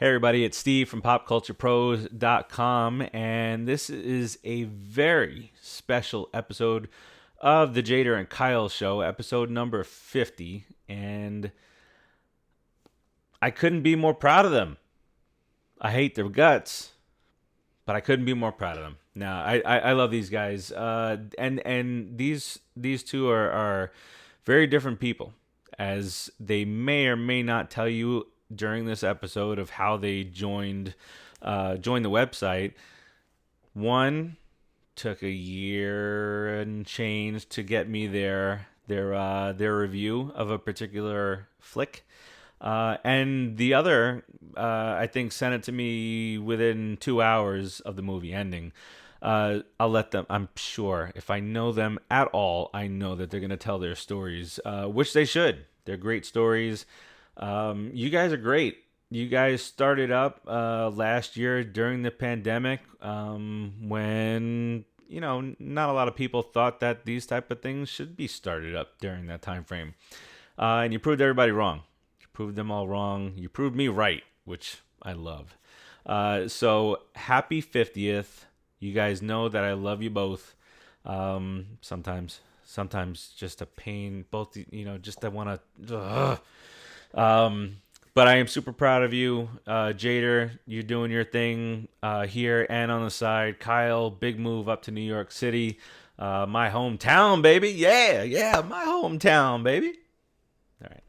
Hey everybody, it's Steve from popculturepros.com, and this is a very special episode of the Jader and Kyle show, episode number 50, and I couldn't be more proud of them. I hate their guts, but I couldn't be more proud of them. Now, I love these guys, and these two are very different people, as they may or may not tell you during this episode of how they joined the website. One took a year and change to get me their review of a particular flick. And the other, I think, sent it to me within 2 hours of the movie ending. I'll let them, I'm sure, if I know them at all, I know that they're going to tell their stories, which they should. They're great stories. You guys are great. You guys started up last year during the pandemic when, not a lot of people thought that these type of things should be started up during that time frame. And you proved everybody wrong. Proved them all wrong. You proved me right, which I love. So happy 50th. You guys know that I love you both. Sometimes just a pain. Both, just I want to. But I am super proud of you, Jader. You're doing your thing here and on the side. Kyle, big move up to New York City, my hometown, baby. Yeah, my hometown, baby. All right.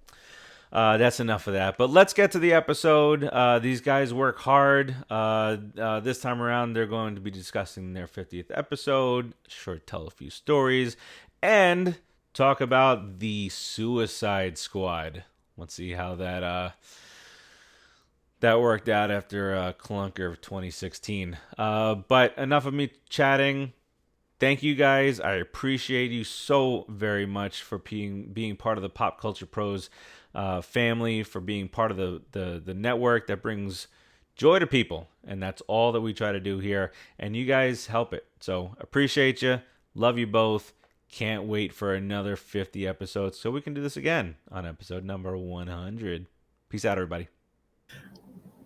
That's enough of that. But let's get to the episode. These guys work hard. This time around, they're going to be discussing their 50th episode. Sure, tell a few stories. And talk about the Suicide Squad. Let's see how that worked out after clunker of 2016. But enough of me chatting. Thank you guys. I appreciate you so very much for being part of the Pop Culture Pros family, for being part of the network that brings joy to people. And that's all that we try to do here. And you guys help it. So appreciate you. Love you both. Can't wait for another 50 episodes so we can do this again on episode number 100. Peace out, everybody.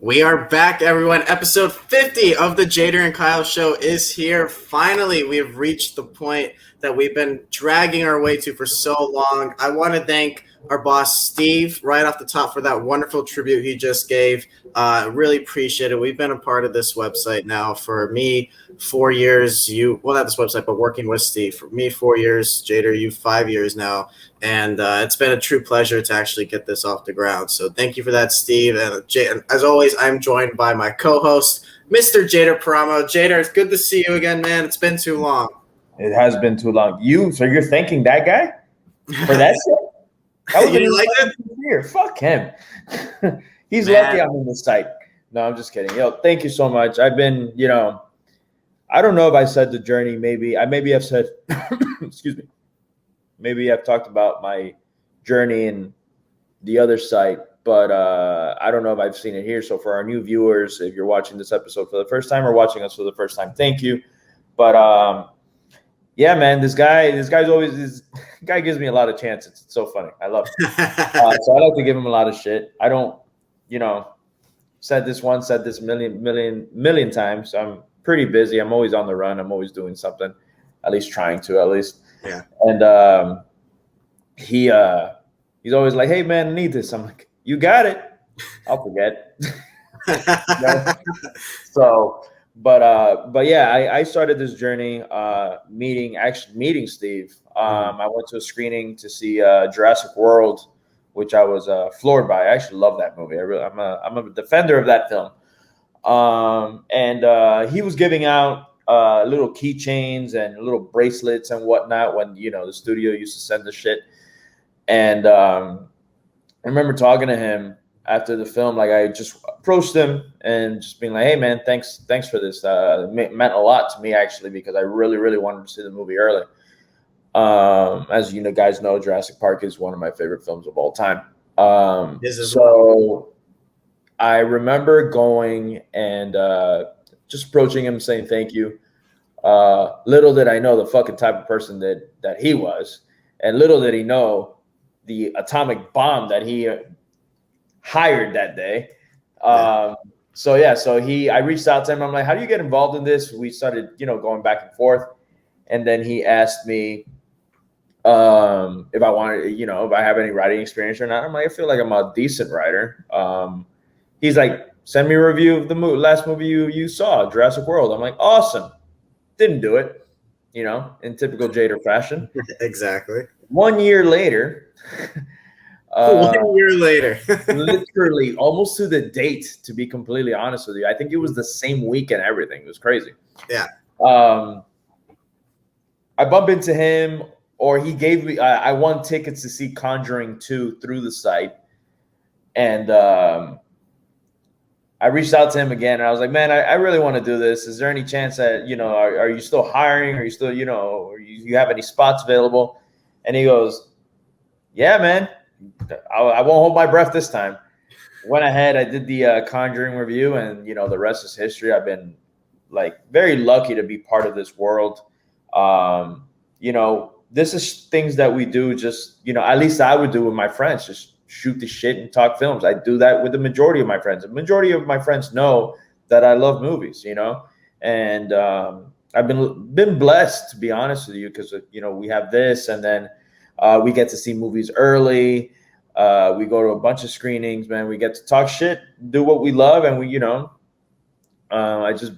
We are back, everyone. Episode 50 of the Jader and Kyle show is here. Finally, we have reached the point that we've been dragging our way to for so long. I want to thank our boss, Steve, right off the top for that wonderful tribute he just gave. Really appreciate it. We've been a part of this website now for me 4 years. Not this website, but working with Steve. For me, 4 years. Jader, you 5 years now. And it's been a true pleasure to actually get this off the ground. So thank you for that, Steve. And as always, I'm joined by my co-host, Mr. Jader Paramo. Jader, it's good to see you again, man. It's been too long. It has been too long. So you're thanking that guy for that shit? You didn't like it? Here. Fuck him. He's lucky I'm in the site. No, I'm just kidding. Thank you so much. I've been, I don't know if I said the journey. Maybe I've said, excuse me. Maybe I've talked about my journey in the other site, but I don't know if I've seen it here. So for our new viewers, if you're watching this episode for the first time or watching us for the first time, thank you. But yeah, man, this guy gives me a lot of chances. It's so funny. I love it. So I like to give him a lot of shit. I don't, said this a million times. I'm pretty busy. I'm always on the run. I'm always doing something, at least trying to, at least. Yeah. And he's always like, "Hey, man, I need this." I'm like, "You got it." I'll forget. So, but yeah, I started this journey meeting Steve. I went to a screening to see Jurassic World, which I was floored by. I actually love that movie. I'm a defender of that film. And he was giving out little keychains and little bracelets and whatnot when the studio used to send the shit. And I remember talking to him after the film. Like, I just approached him and just being like, "Hey man, thanks for this. It meant a lot to me, actually, because I really, really wanted to see the movie early." As you guys know, Jurassic Park is one of my favorite films of all time. So I remember going and just approaching him, saying thank you. Little did I know the fucking type of person that he was, and little did he know the atomic bomb that he hired that day. So I reached out to him. I'm like, how do you get involved in this? We started, going back and forth. And then he asked me if I wanted, if I have any writing experience or not. I'm like, I feel like I'm a decent writer. He's like, send me a review of the last movie you saw, Jurassic World. I'm like, awesome. Didn't do it, in typical Jader fashion. Exactly. 1 year later. 1 year later. Literally almost to the date, to be completely honest with you. I think it was the same week and everything. It was crazy. Yeah. I bump into him, or he gave me, I won tickets to see Conjuring 2 through the site. And I reached out to him again, and I was like, man, I really want to do this. Is there any chance that, are you still hiring? Are you still, or you have any spots available? And he goes, yeah, man, I won't hold my breath this time. Went ahead, I did the Conjuring review, and, the rest is history. I've been, very lucky to be part of this world. This is things that we do just, at least I would do with my friends, just shoot the shit and talk films. I do that with the majority of my friends. The majority of my friends know that I love movies, and I've been blessed, to be honest with you, because, we have this, and then we get to see movies early. We go to a bunch of screenings, man. We get to talk shit, do what we love, and it's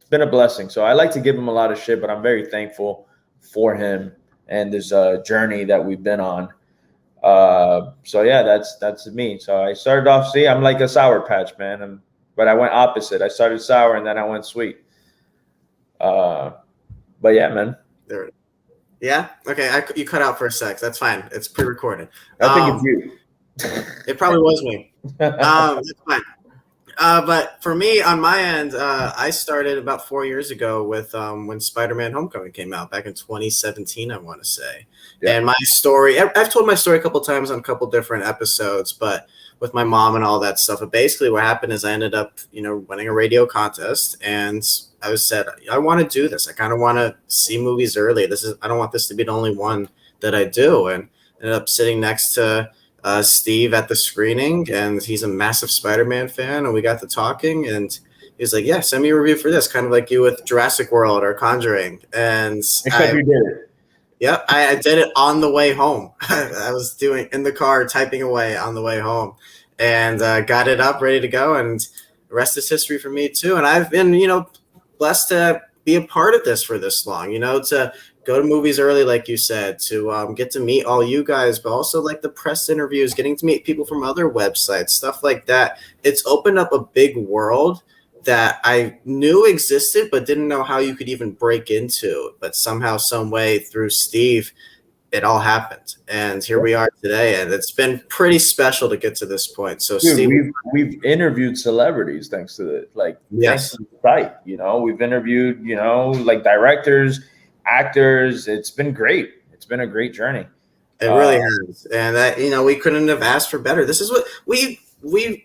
been a blessing. So I like to give him a lot of shit, but I'm very thankful for him and this journey that we've been on. That's me. So I started off, I'm like a Sour Patch, man. But I went opposite. I started sour and then I went sweet. But yeah, man. There. Yeah. Okay. You cut out for a sec. That's fine. It's pre-recorded. I think it's you. It probably was me. It's fine. But for me, on my end, I started about 4 years ago with when Spider-Man Homecoming came out back in 2017, I want to say. Yeah. And my story, I've told my story a couple times on a couple different episodes, but with my mom and all that stuff. But basically what happened is I ended up, winning a radio contest, and I said, I want to do this. I kind of want to see movies early. I don't want this to be the only one that I do. And ended up sitting next to Steve at the screening, and he's a massive Spider-Man fan, and we got to talking, and he was like, yeah, send me a review for this, kind of like you with Jurassic World or Conjuring. And Except you did it. Yeah, I did it on the way home. I was doing in the car, typing away on the way home, and got it up, ready to go, and the rest is history for me too. And I've been, blessed to be a part of this for this long, to go to movies early, like you said, to get to meet all you guys, but also like the press interviews, getting to meet people from other websites, stuff like that. It's opened up a big world that I knew existed, but didn't know how you could even break into. But somehow, some way, through Steve, it all happened. And here we are today. And it's been pretty special to get to this point. So, dude, Steve, we've interviewed celebrities thanks to it. Thanks to the site. We've interviewed, directors, actors. It's been great. It's been a great journey. It really has. And that, we couldn't have asked for better. This is what we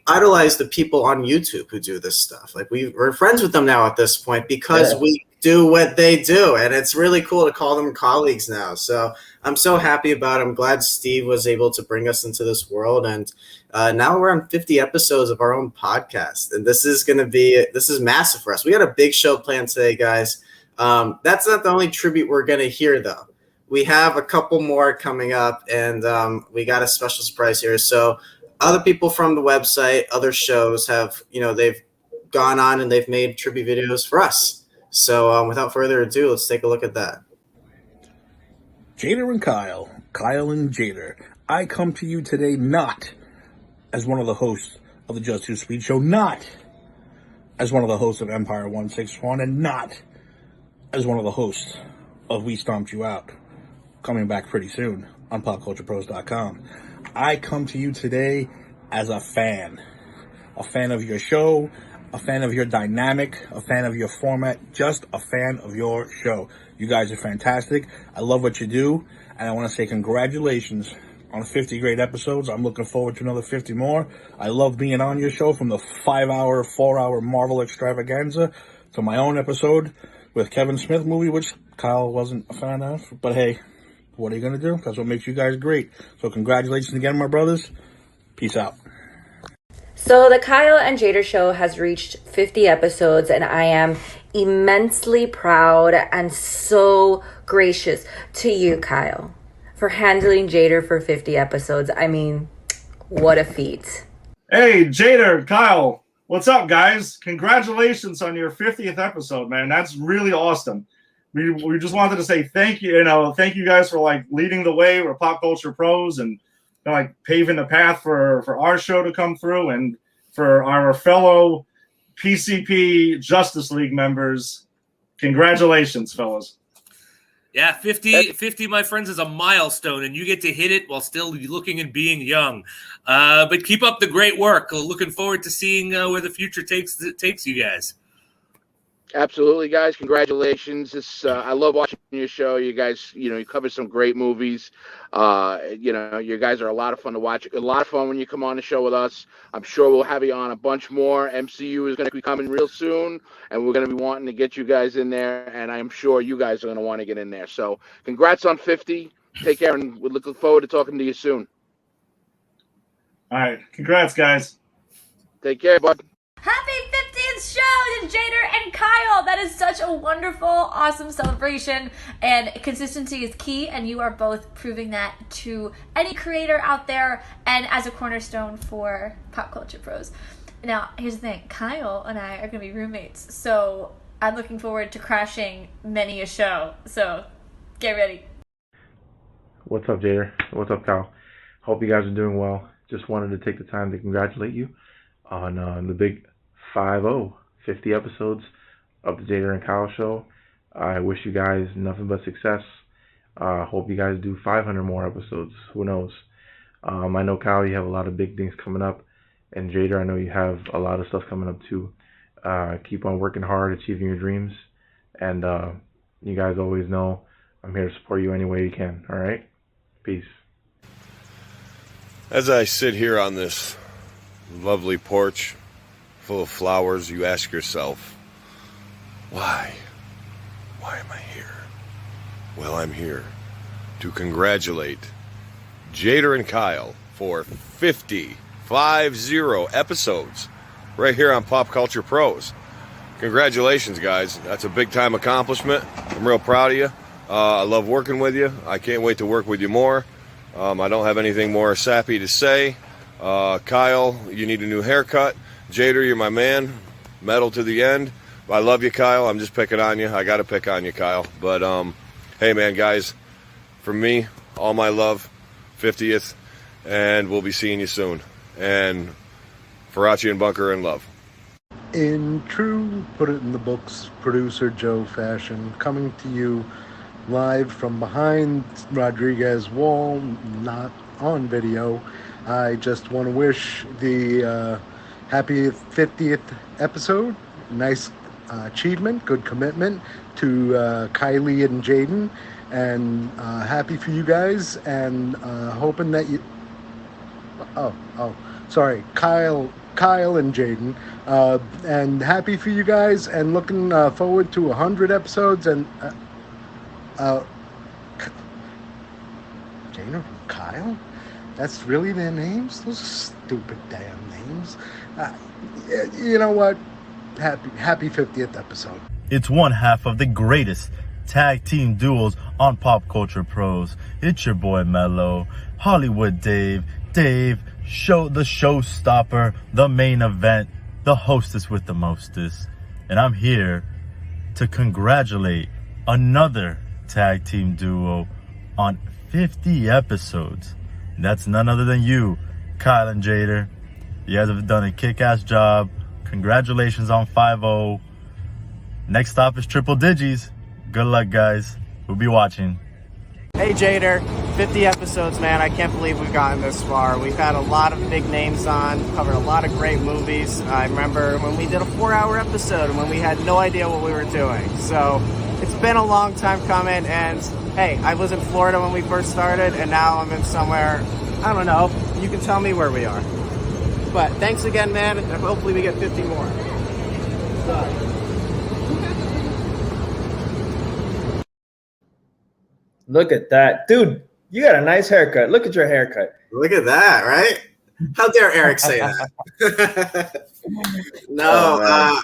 idolize the people on YouTube who do this stuff. Like we're friends with them now at this point because we do what they do. And it's really cool to call them colleagues now. So I'm so happy about it. I'm glad Steve was able to bring us into this world. And now we're on 50 episodes of our own podcast. And this is massive for us. We got a big show planned today, guys. That's not the only tribute we're going to hear, though. We have a couple more coming up, and we got a special surprise here. So other people from the website, other shows have, they've gone on and they've made tribute videos for us. So without further ado, let's take a look at that. Jader and Kyle, Kyle and Jader. I come to you today not as one of the hosts of the Just Too Sweet Show, not as one of the hosts of Empire 161, and not as one of the hosts of We Stomped You Out, coming back pretty soon on popculturepros.com. I come to you today as a fan of your show, a fan of your dynamic, a fan of your format, just a fan of your show. You guys are fantastic. I love what you do, and I want to say congratulations on 50 great episodes. I'm looking forward to another 50 more. I love being on your show, from the 5-hour, 4-hour Marvel extravaganza to my own episode with Kevin Smith movie, which Kyle wasn't a fan of. But hey, what are you going to do? That's what makes you guys great. So congratulations again, my brothers. Peace out. So the Kyle and Jader show has reached 50 episodes, and I am immensely proud and so gracious to you, Kyle, for handling Jader for 50 episodes. I mean, what a feat. Hey, Jader, Kyle, what's up, guys? Congratulations on your 50th episode, man. That's really awesome. We just wanted to say thank you. Thank you guys for like leading the way with Pop Culture Pros and like paving the path for our show to come through and for our fellow PCP Justice League members. Congratulations, fellas. Yeah, 50, my friends, is a milestone, and you get to hit it while still looking and being young. But keep up the great work. Looking forward to seeing where the future takes you guys. Absolutely, guys. Congratulations. I love watching your show. You guys, you cover some great movies. You guys are a lot of fun to watch. A lot of fun when you come on the show with us. I'm sure we'll have you on a bunch more. MCU is going to be coming real soon, and we're going to be wanting to get you guys in there, and I'm sure you guys are going to want to get in there. So congrats on 50. Take care, and we're looking forward to talking to you soon. All right. Congrats, guys. Take care, bud. Happy 50th show to Jader and Kyle. That is such a wonderful, awesome celebration. And consistency is key. And you are both proving that to any creator out there and as a cornerstone for Pop Culture Pros. Now, here's the thing. Kyle and I are going to be roommates. So I'm looking forward to crashing many a show. So get ready. What's up, Jader? What's up, Kyle? Hope you guys are doing well. Just wanted to take the time to congratulate you on the big 50 episodes of the Jader and Kyle show. I wish you guys nothing but success. Hope you guys do 500 more episodes. Who knows? I know, Kyle, you have a lot of big things coming up. And Jader, I know you have a lot of stuff coming up too. Keep on working hard, achieving your dreams. And you guys always know I'm here to support you any way you can. All right? Peace. As I sit here on this lovely porch full of flowers, you ask yourself, why? Why am I here? Well, I'm here to congratulate Jader and Kyle for 50 episodes right here on Pop Culture Pros. Congratulations, guys. That's a big time accomplishment. I'm real proud of you. I love working with you. I can't wait to work with you more. I don't have anything more sappy to say. Kyle, you need a new haircut. Jader, you're my man. Metal to the end. I love you, Kyle. I'm just picking on you. I got to pick on you, Kyle. But, hey, man, guys, from me, all my love, 50th, and we'll be seeing you soon. And Faraci and Bunker in love. In true put it in the books producer Joe fashion, coming to you live from behind Rodriguez wall, not on video. I just want to wish the happy 50th episode. Nice achievement, good commitment to Kylie and Jaden, and happy for you guys, and hoping that you sorry, Kyle and Jaden, and happy for you guys, and looking forward to 100 episodes, and Jaden and Kyle? That's really their names? Those stupid damn names. You know what? Happy 50th episode. It's one half of the greatest tag team duos on Pop Culture Pros. It's your boy Mello, Hollywood Dave, the showstopper, the main event, the hostess with the mostest. And I'm here to congratulate another tag team duo on 50 episodes. And that's none other than you, Kyle and Jader. You guys have done a kick-ass job. Congratulations on 5-0. Next stop is triple digits. Good luck, guys. We'll be watching. Hey, Jader. 50 episodes, man. I can't believe we've gotten this far. We've had a lot of big names on, covered a lot of great movies. I remember when we did a 4-hour episode when we had no idea what we were doing. So it's been a long time coming, and hey, I was in Florida when we first started, and now I'm in somewhere, I don't know. You can tell me where we are. But thanks again, man, and hopefully we get 50 more. Look at that. Dude, you got a nice haircut. Look at your haircut. Look at that, right? How dare Eric say that? No,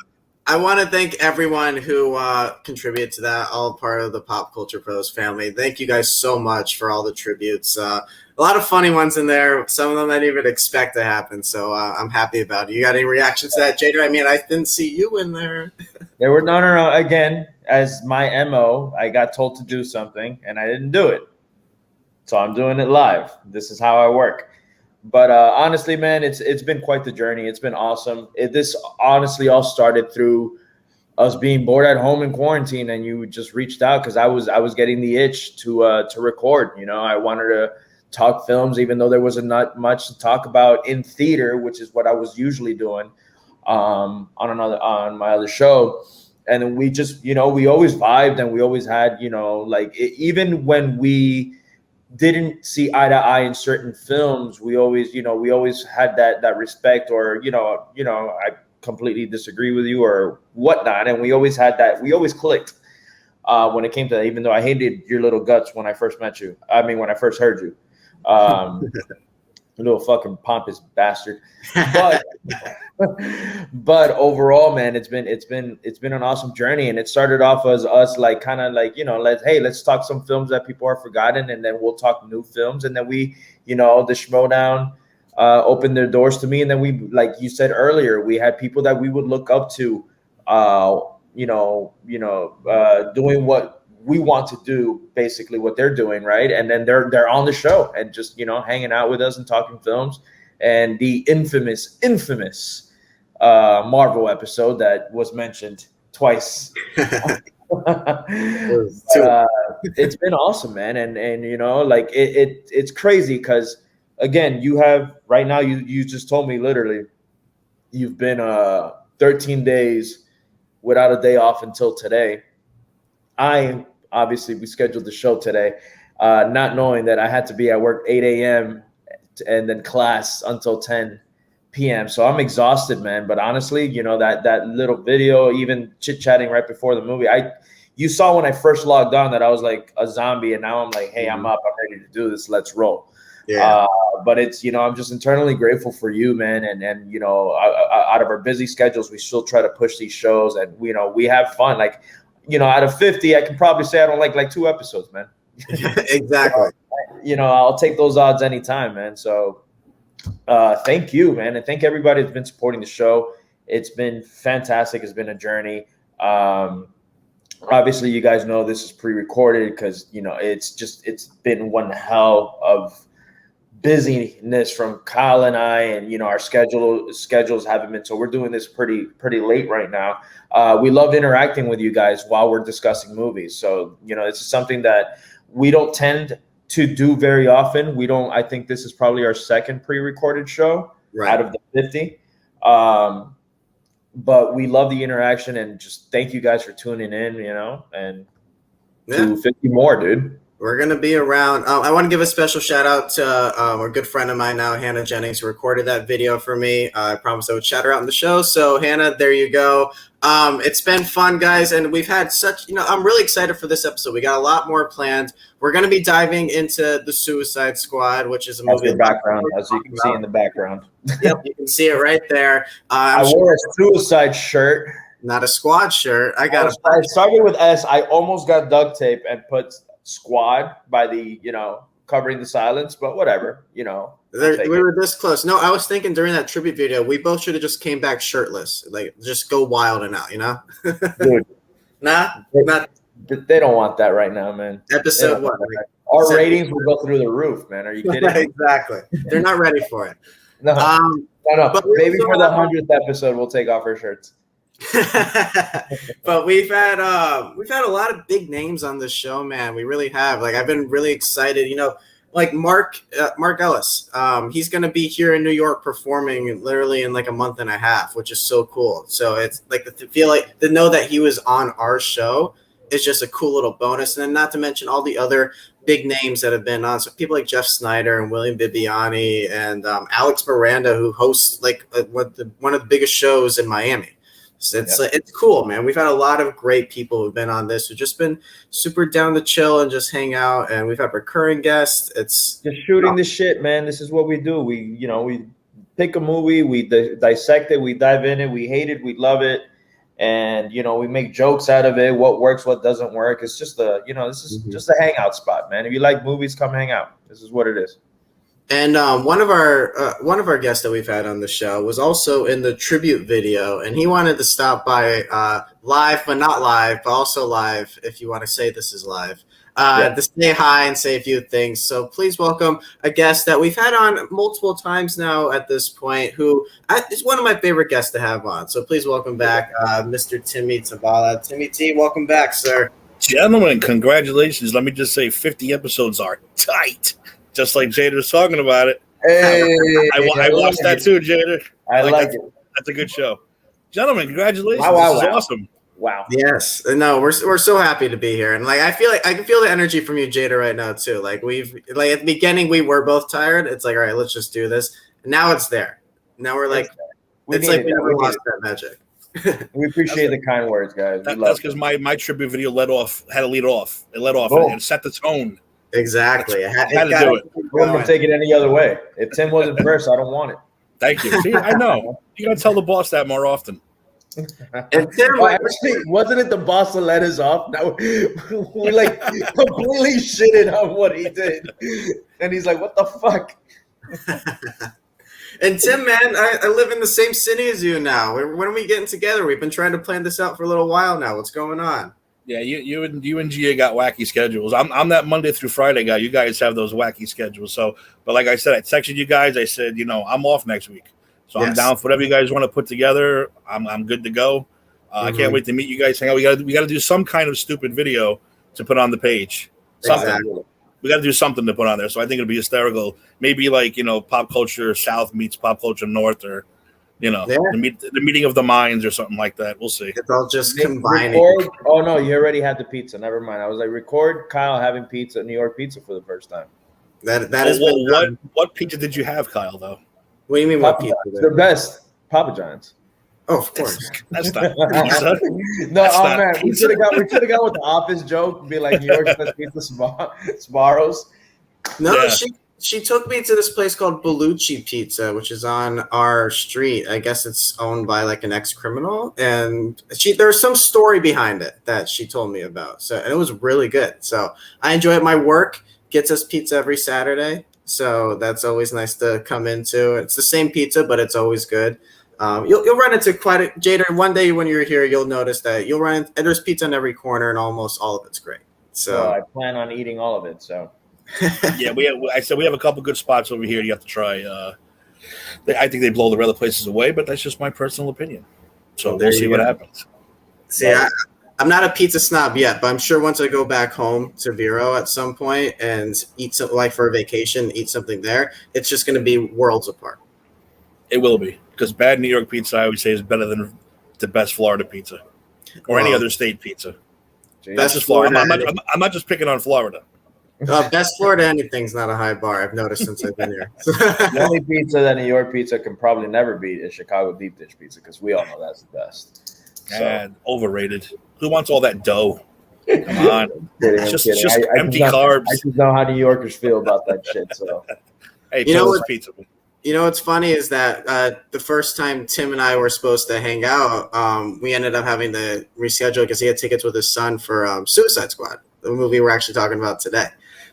I want to thank everyone who contributed to that, all part of the Pop Culture Pros family. Thank you guys so much for all the tributes. A lot of funny ones in there. Some of them I didn't even expect to happen, so I'm happy about it. You got any reactions to that, Jader? I mean, I didn't see you in there. There were no. Again, as my MO, I got told to do something, and I didn't do it. So I'm doing it live. This is how I work. But honestly, man, it's been quite the journey. It's been awesome. This honestly all started through us being bored at home in quarantine, and you just reached out because I was getting the itch to record. You know, I wanted to talk films, even though there was not much to talk about in theater, which is what I was usually doing on my other show. And then we just, we always vibed, and we always had, even when we didn't see eye to eye in certain films, we always had that respect, or I completely disagree with you or whatnot, and we always had that. We always clicked when it came to that, even though I hated your little guts when I first met you. I mean, when I first heard you, little fucking pompous bastard. But overall, man, it's been an awesome journey, and it started off as us let's talk some films that people are forgotten, and then we'll talk new films, and then we, the Schmodown opened their doors to me, and then we, like you said earlier, we had people that we would look up to, doing what we want to do, basically what they're doing, right? And then they're on the show and just hanging out with us and talking films. And the infamous Marvel episode that was mentioned twice. It's been awesome, man. And it's crazy because, again, you have right now, you just told me literally you've been 13 days without a day off until today. Obviously, we scheduled the show today, not knowing that I had to be at work 8 a.m. and then class until 10 p.m. So I'm exhausted, man. But honestly, that little video, even chit-chatting right before the movie, you saw when I first logged on that I was like a zombie, and now I'm like, hey, I'm up. I'm ready to do this. Let's roll. Yeah. But it's, I'm just internally grateful for you, man. And out of our busy schedules, we still try to push these shows, and, we have fun. Like, out of 50, I can probably say I don't like 2 episodes, man. Exactly. I'll take those odds anytime, man. So thank you, man. And thank everybody that's been supporting the show. It's been fantastic. It's been a journey. Obviously, you guys know this is pre-recorded because, it's been one hell of busyness from Kyle and I, and our schedules haven't been, so we're doing this pretty late right now. We love interacting with you guys while we're discussing movies, so this is something that we don't tend to do very often. I think this is probably our second pre-recorded show out of the 50. But we love the interaction, and just thank you guys for tuning in, and to 50 more, dude. We're going to be around. I want to give a special shout out to a good friend of mine now, Hannah Jennings, who recorded that video for me. I promised I would shout her out in the show. So, Hannah, there you go. It's been fun, guys. And we've had such, I'm really excited for this episode. We got a lot more planned. We're going to be diving into The Suicide Squad, which is a movie. That's background, as you can see in the background. Yep, you can see it right there. I wore a Suicide shirt. Not a Squad shirt. I started with S. I almost got duct tape and put Squad by the covering the silence, but whatever, we were this close. No, I was thinking during that tribute video, we both should have just came back shirtless, like just go wild and out, Dude, they don't want that right now, man. Episode 1, our ratings will go through the roof, man. Are you kidding? Exactly. They're not ready for it. No. But maybe for the 100th episode, we'll take off our shirts. But we've had a lot of big names on this show, man. We really have. Like, I've been really excited. Like Mark Ellis. He's going to be here in New York performing literally in like a month and a half, which is so cool. So it's like to know that he was on our show is just a cool little bonus. And then not to mention all the other big names that have been on. So people like Jeff Snyder and William Bibiani and Alex Miranda, who hosts like one of the biggest shows in Miami. So it's cool, man. We've had a lot of great people who've been on this, who've just been super down to chill and just hang out. And we've had recurring guests. It's just shooting the shit, man. This is what we do. We pick a movie, we dissect it, we dive in it, we hate it, we love it, and we make jokes out of it. What works, what doesn't work. It's just this is just a hangout spot, man. If you like movies, come hang out. This is what it is. And one of our guests that we've had on the show was also in the tribute video, and he wanted to stop by live, but not live, but also live. If you want to say this is live, to say hi and say a few things. So please welcome a guest that we've had on multiple times now at this point, who is one of my favorite guests to have on. So please welcome back Mr. Timmy Tabala. Timmy T, welcome back, sir. Gentlemen, congratulations. Let me just say 50 episodes are tight. Just like Jader was talking about it. Hey, I watched that too, Jader. I like it. That's a good show. Gentlemen, congratulations. Wow, this is awesome. Wow. Yes. No, we're so happy to be here. And like I can feel the energy from you, Jader, right now too. Like at the beginning we were both tired. It's like, all right, let's just do this. And now it's there. Now we're like it's like we never lost that magic. We appreciate the kind words, guys. That's because my tribute video had to lead off. It led off and set the tone. Exactly. I had to do it. I wouldn't take it any other way. If Tim wasn't first, I don't want it. Thank you. See, I know. You got to tell the boss that more often. And Tim, actually, wasn't it the boss that let us off? No, we like completely shitted on what he did. And he's like, what the fuck? And Tim, man, I live in the same city as you now. When are we getting together? We've been trying to plan this out for a little while now. What's going on? Yeah, you and Gia got wacky schedules. I'm that Monday through Friday guy. You guys have those wacky schedules. So, but like I said, I texted you guys. I said, I'm off next week, so I'm down for whatever you guys want to put together. I'm good to go. I can't wait to meet you guys. Hang out. We got to do some kind of stupid video to put on the page. Something. Exactly. We got to do something to put on there. So I think it'll be hysterical. Maybe like Pop Culture South meets Pop Culture North, or the meeting of the minds or something like that. We'll see. It's all just combining. Oh no, you already had the pizza. Never mind. I was like, record Kyle having pizza, New York pizza for the first time. That is what pizza did you have, Kyle? Though. What do you mean? What pizza? The best, Papa John's. Oh, of course. That's not pizza. Man, we should have got with the Office joke, be like New York's best pizza, Sbarro's. No, she took me to this place called Bellucci Pizza, which is on our street. I guess it's owned by like an ex-criminal, and there's some story behind it that she told me about. So, and it was really good. So I enjoy it. My work gets us pizza every Saturday, so that's always nice to come into. It's the same pizza, but it's always good. You'll run into Jader. One day when you're here, you'll notice that and there's pizza in every corner, and almost all of it's great. So I plan on eating all of it. So. Yeah, we have a couple good spots over here you have to try. I think they blow the other places away, but that's just my personal opinion. So we'll see what happens. See, I'm not a pizza snob yet, but I'm sure once I go back home to Vero at some point and eat something like for a vacation, eat something there, it's just going to be worlds apart. It will be, because bad New York pizza, I would say, is better than the best Florida pizza or any other state pizza. That's just Florida. I'm not just picking on Florida. Best Florida anything's not a high bar, I've noticed since I've been here. The only pizza that New York pizza can probably never beat is Chicago deep dish pizza, because we all know that's the best. And overrated. Who wants all that dough? Come on. It's just empty carbs. I just know how New Yorkers feel about that shit. So, hey, pizza. You know what's funny is that the first time Tim and I were supposed to hang out, we ended up having to reschedule because he had tickets with his son for Suicide Squad, the movie we're actually talking about today.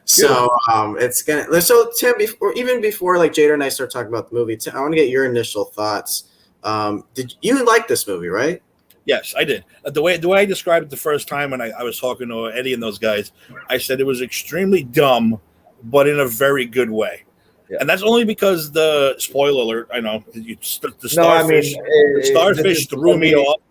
So it's gonna. So Tim, before like Jader and I start talking about the movie, Tim, I want to get your initial thoughts. Did you like this movie, right? Yes, I did. The way I described it the first time when I was talking to Eddie and those guys, I said it was extremely dumb, but in a very good way. Yeah. And that's only because the spoiler alert. I know the starfish. The starfish threw me off.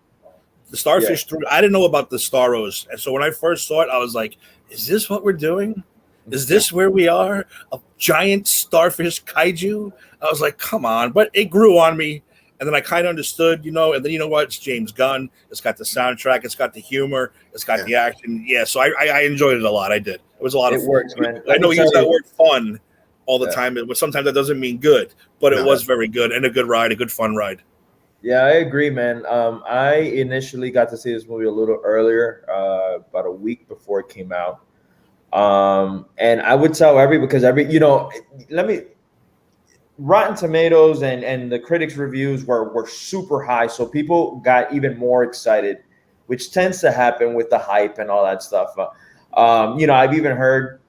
The starfish threw. I didn't know about the Staros, and so when I first saw it, I was like, "Is this what we're doing? Is this where we are? A giant starfish kaiju?" I was like, "Come on!" But it grew on me, and then I kind of understood, And then what? It's James Gunn. It's got the soundtrack. It's got the humor. It's got the action. Yeah, so I enjoyed it a lot. I did. It was a lot of fun. It works, man. I know we use that word "fun" all the time, but sometimes that doesn't mean good. But it was very good and a good ride, a good fun ride. Yeah, I agree, man. I initially got to see this movie a little earlier, about a week before it came out. And I would tell because let me Rotten Tomatoes and the critics' reviews were super high, so people got even more excited, which tends to happen with the hype and all that stuff. I've even heard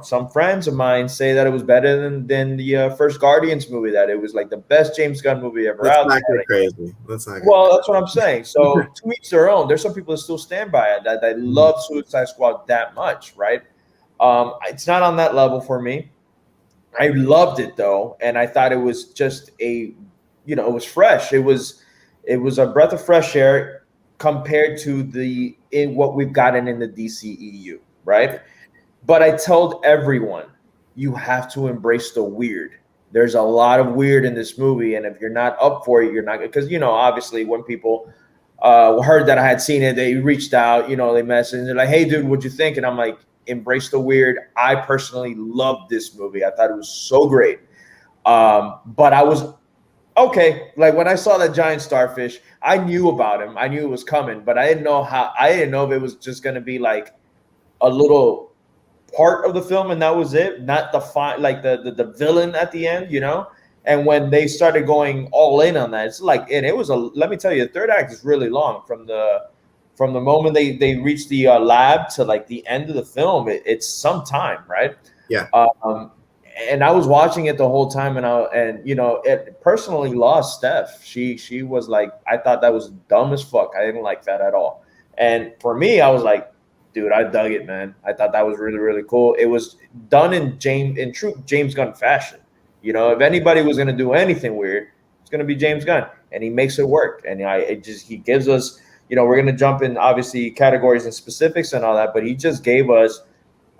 some friends of mine say that it was better than the first Guardians movie, that it was like the best James Gunn movie ever out. That's not crazy. That's not well, that's what I'm saying. So to each their own. There's some people that still stand by it, that love Suicide Squad that much, right? It's not on that level for me. I loved it though, and I thought it was just it was fresh. It was a breath of fresh air compared to what we've gotten in the DCEU, right? But I told everyone, you have to embrace the weird. There's a lot of weird in this movie, and if you're not up for it, you're not, because obviously when people heard that I had seen it, they reached out, they messaged, they're like, "Hey, dude, what'd you think?" And I'm like, embrace the weird. I personally loved this movie. I thought it was so great. But I was okay. Like when I saw that giant starfish, I knew about him. I knew it was coming, but I didn't know if it was just going to be like a little part of the film and that was it, not the villain at the end, And when they started going all in on that, it's like, and it was let me tell you, the third act is really long from the moment they reach the lab to like the end of the film. It's some time, right? Yeah. And I was watching it the whole time, and it personally lost Steph. She was like, I thought that was dumb as fuck. I didn't like that at all. And for me, I was like, dude, I dug it, man. I thought that was really, really cool. It was done in true James Gunn fashion. If anybody was going to do anything weird, it's going to be James Gunn, and he makes it work. And he gives us, we're going to jump in obviously categories and specifics and all that, but he just gave us,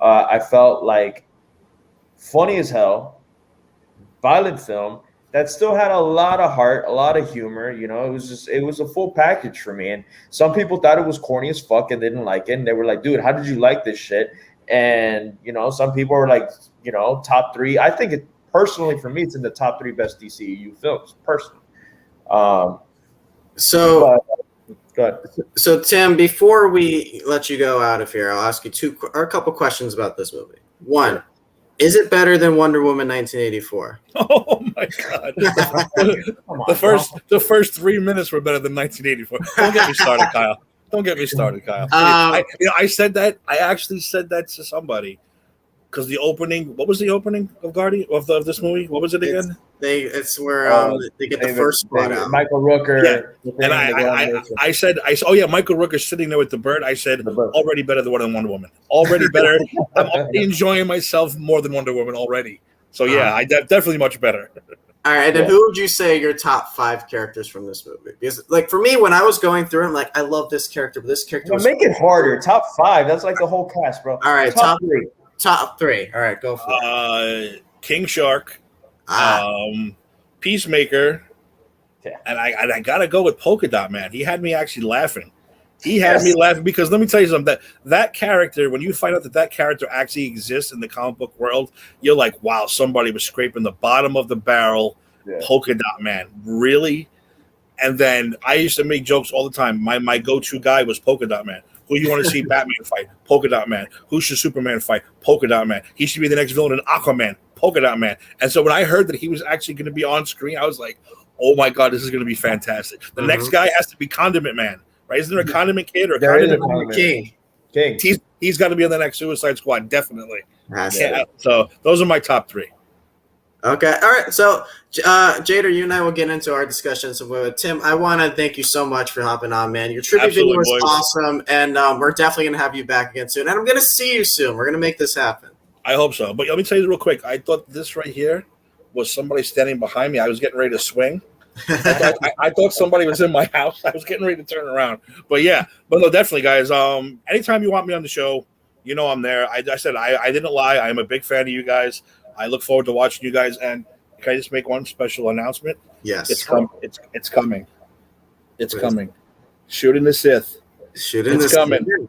I felt like, funny as hell, violent film that still had a lot of heart, a lot of humor. It was a full package for me. And some people thought it was corny as fuck and didn't like it. And they were like, dude, how did you like this shit? And, some people were like, top 3. I think personally for me, it's in the top 3 best DCEU films, personally. So go ahead. So Tim, before we let you go out of here, I'll ask you a couple questions about this movie. One, is it better than Wonder Woman 1984? Oh my God! The first 3 minutes were better than 1984. Don't get me started, Kyle. Don't get me started, Kyle. I said that. I actually said that to somebody because the opening. What was the opening of Guardian of this movie? What was it again? It's where they get the first spot out. Michael Rooker. Yeah. And I said, oh yeah, Michael Rooker's sitting there with the bird. I said, already better than Wonder Woman. Already better. I'm already enjoying myself more than Wonder Woman already. So yeah, definitely much better. All right, and who would you say your top 5 characters from this movie? Because, like, for me, when I was going through, I'm like, I love this character, but this character. Make it harder. Top 5. That's like the whole cast, bro. All right, top 3. Top 3. All right, go for it. King Shark, Peacemaker, and I gotta go with Polka Dot Man. He had me actually laughing. He had me laughing because let me tell you something. That character, when you find out that character actually exists in the comic book world, you're like, wow, somebody was scraping the bottom of the barrel. Yeah. Polka Dot Man, really? And then I used to make jokes all the time. My go-to guy was Polka Dot Man. Who you want to see Batman fight? Polka Dot Man. Who should Superman fight? Polka Dot Man. He should be the next villain in Aquaman. Polka Dot Man. And so when I heard that he was actually going to be on screen, I was like, oh my God, this is going to be fantastic. The next guy has to be Condiment Man, right? Isn't there a Condiment Kid or a Condiment King? He's got to be on the next Suicide Squad, definitely. So those are my top 3. Okay. All right. So, Jader, you and I will get into our discussions with Tim. I want to thank you so much for hopping on, man. Your tribute video was awesome, and we're definitely going to have you back again soon. And I'm going to see you soon. We're going to make this happen. I hope so. But let me tell you real quick. I thought this right here was somebody standing behind me. I was getting ready to swing. I thought somebody was in my house. I was getting ready to turn around. But no, definitely, guys. Anytime you want me on the show, I'm there. I said I didn't lie. I am a big fan of you guys. I look forward to watching you guys. And can I just make one special announcement? Yes. It's coming. It's coming. Shooting the Sith. It's coming.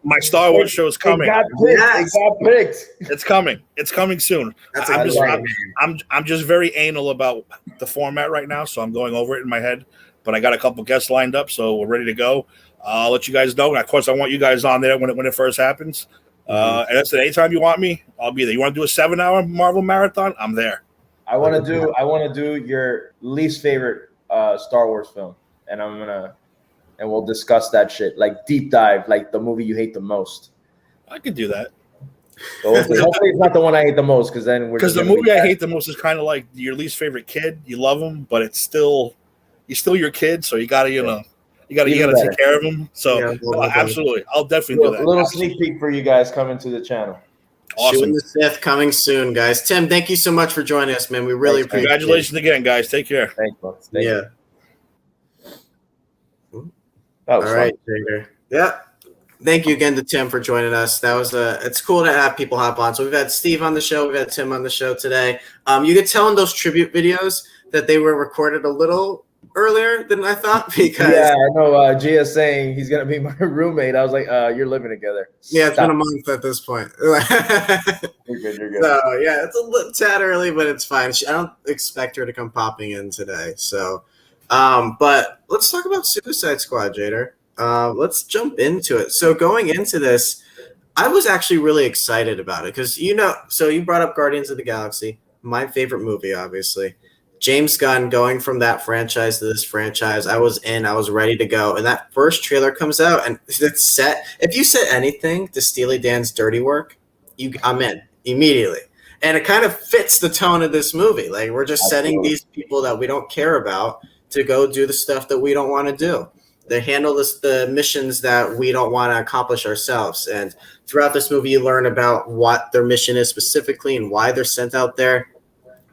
My Star Wars show is coming. It got picked. It's coming. It's coming soon. I'm just very anal about the format right now, so I'm going over it in my head. But I got a couple guests lined up, so we're ready to go. I'll let you guys know. And of course, I want you guys on there when it first happens. And that's it. Anytime you want me, I'll be there. You want to do a 7-hour Marvel marathon? I'm there. I want to do your least favorite Star Wars film, and we'll discuss that shit, like deep dive, like the movie you hate the most. I could do that. So hopefully it's not the one I hate the most, because then the movie I hate the most is kind of like your least favorite kid. You love him, but he's still your kid, so you gotta you gotta take care of him. So absolutely, I'll definitely do that. A little sneak peek for you guys coming to the channel. Awesome. Shooting the Sith coming soon, guys. Tim, thank you so much for joining us, man. We really appreciate it. Congratulations again, guys. Take care. Thanks, folks. All right, Jader. Yeah. Thank you again to Tim for joining us. That was it's cool to have people hop on. So we've had Steve on the show, we've had Tim on the show today. You could tell in those tribute videos that they were recorded a little earlier than I thought, because I know Gia's saying he's gonna be my roommate. I was like, you're living together. Yeah, it's been a month at this point. You're good. So yeah, it's a little tad early, but it's fine. I don't expect her to come popping in today. So but let's talk about Suicide Squad, Jader. Let's jump into it. So going into this, I was actually really excited about it because so you brought up Guardians of the Galaxy, my favorite movie, obviously. James Gunn going from that franchise to this franchise, I was ready to go. And that first trailer comes out, and it's set. If you said anything to Steely Dan's Dirty Work, I'm in immediately. And it kind of fits the tone of this movie. Like, we're just setting these people that we don't care about to go do the stuff that we don't want to do. They handle the missions that we don't want to accomplish ourselves. And throughout this movie, you learn about what their mission is specifically and why they're sent out there.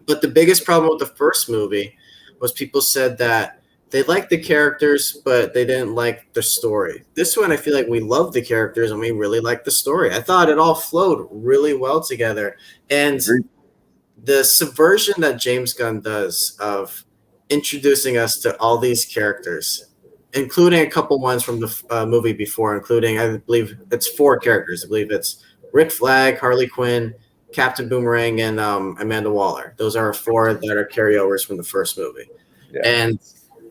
But the biggest problem with the first movie was people said that they liked the characters, but they didn't like the story. This one, I feel like we love the characters and we really like the story. I thought it all flowed really well together. And the subversion that James Gunn does of introducing us to all these characters, including a couple ones from the movie before, including, I believe it's 4 characters. I believe it's Rick Flag, Harley Quinn, Captain Boomerang, and Amanda Waller. Those are 4 that are carryovers from the first movie. Yeah. And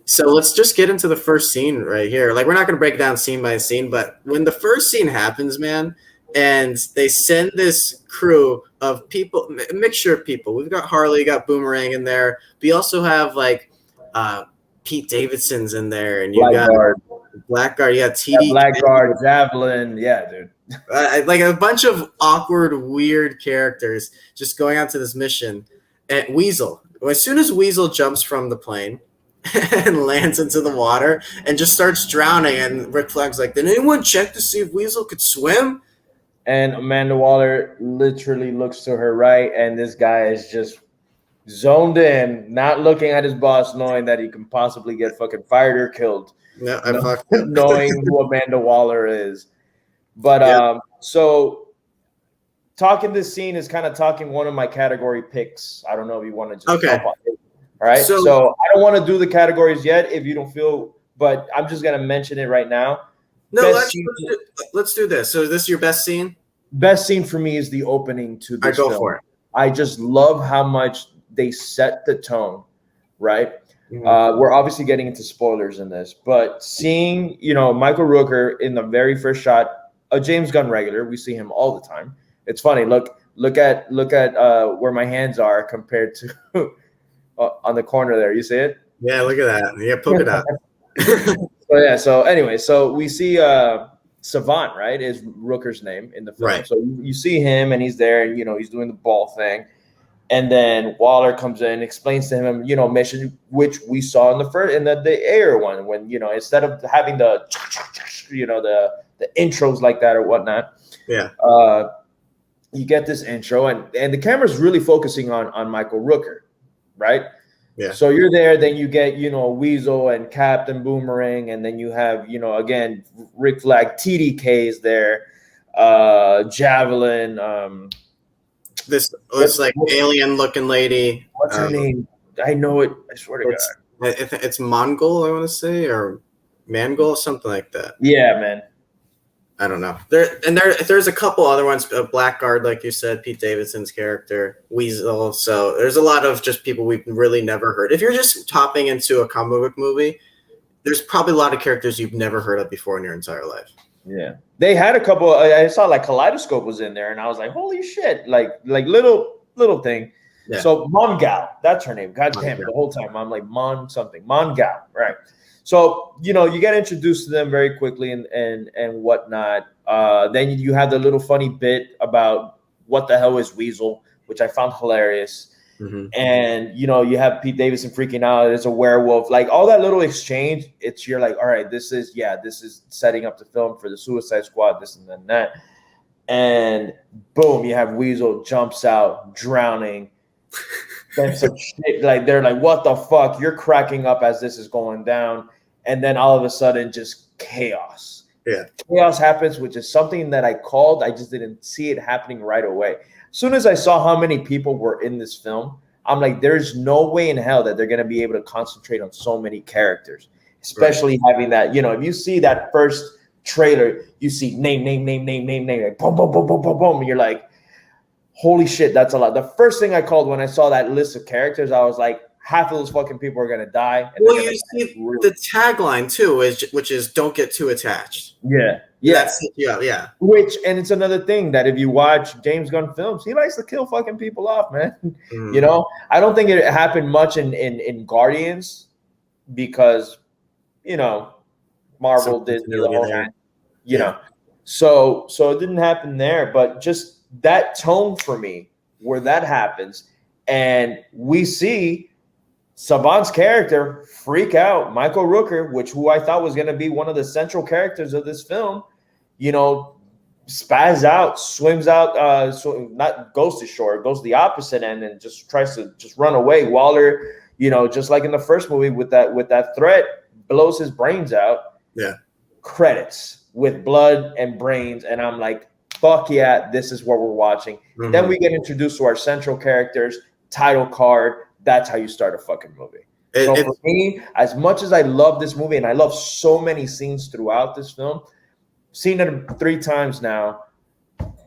so let's just get into the first scene right here. Like, we're not going to break it down scene by scene, but when the first scene happens, man, and they send this crew of people, a mixture of people. We've got Harley, got Boomerang in there. We also have, like, Pete Davidson's in there, and you got Blackguard, you got TD, Blackguard, Javelin, dude. Like a bunch of awkward, weird characters just going out to this mission. And Weasel, as soon as Weasel jumps from the plane and lands into the water and just starts drowning, and Rick Flag's like, "Did anyone check to see if Weasel could swim?" And Amanda Waller literally looks to her right, and this guy is just zoned in, not looking at his boss, knowing that he can possibly get fucking fired or killed. Yeah, knowing who Amanda Waller is. But so talking this scene is kind of talking one of my category picks. I don't know if you want to just jump on it. All right. So I don't want to do the categories yet if you don't feel, but I'm just gonna mention it right now. No, let's do this. So this is your best scene? Best scene for me is the opening to this film. Go for it. I just love how much they set the tone, right? Mm-hmm. We're obviously getting into spoilers in this, but seeing, Michael Rooker in the very first shot, a James Gunn regular, we see him all the time. It's funny. Look at where my hands are compared to on the corner there. You see it? Yeah, look at that. Yeah, poke it out. So we see Savant, right? Is Rooker's name in the film. Right. So you see him, and he's there, and he's doing the ball thing. And then Waller comes in, explains to him, mission, which we saw in the air one, when, instead of having the intros like that or whatnot. Yeah. You get this intro, and the camera's really focusing on Michael Rooker, right? Yeah. So you're there, then you get, Weasel and Captain Boomerang, and then you have, again, Rick Flag, TDK is there, Javelin, this like alien looking lady. What's her name? I know it. I swear to God. It's Mongol, I want to say, or Mangol, something like that. Yeah, man. I don't know. There's a couple other ones. Blackguard, like you said, Pete Davidson's character, Weasel. So there's a lot of just people we've really never heard. If you're just hopping into a comic book movie, there's probably a lot of characters you've never heard of before in your entire life. Yeah, they had a couple. I saw like Kaleidoscope was in there, and I was like, "Holy shit!" Like little thing. Yeah. So Mongal, that's her name. God damn it. The whole time I'm like Mon something. Mongal, right? So, you get introduced to them very quickly and whatnot. Then you have the little funny bit about what the hell is Weasel, which I found hilarious. Mm-hmm. And, you have Pete Davidson freaking out. There's a werewolf. Like, all that little exchange, you're like, all right, this is setting up the film for the Suicide Squad, this and then that. And boom, you have Weasel jumps out, drowning. Then some shit, like, they're like, what the fuck? You're cracking up as this is going down. And then all of a sudden, just chaos. Yeah. Chaos happens, which is something that I called. I just didn't see it happening right away. As soon as I saw how many people were in this film, I'm like, there's no way in hell that they're going to be able to concentrate on so many characters, especially having that, if you see that first trailer, you see name, like, boom, boom, boom, boom, boom, boom. And you're like, holy shit, that's a lot. The first thing I called when I saw that list of characters, I was like, half of those fucking people are going to die. Well, you see the tagline too, which is "Don't get too attached." Yeah. Yeah. And it's another thing that if you watch James Gunn films, he likes to kill fucking people off, man. I don't think it happened much in Guardians because, Marvel did the whole, so it didn't happen there, but just that tone for me where that happens, and we see Saban's character freak out, Michael Rooker, who I thought was going to be one of the central characters of this film, spaz out, swims out, not goes to shore, goes the opposite end and just tries to just run away. Waller, just like in the first movie with that threat, blows his brains out. Yeah. Credits with blood and brains. And I'm like, fuck yeah, this is what we're watching. Mm-hmm. Then we get introduced to our central characters, title card. That's how you start a fucking movie. So for me, as much as I love this movie, and I love so many scenes throughout this film, seen it 3 times now.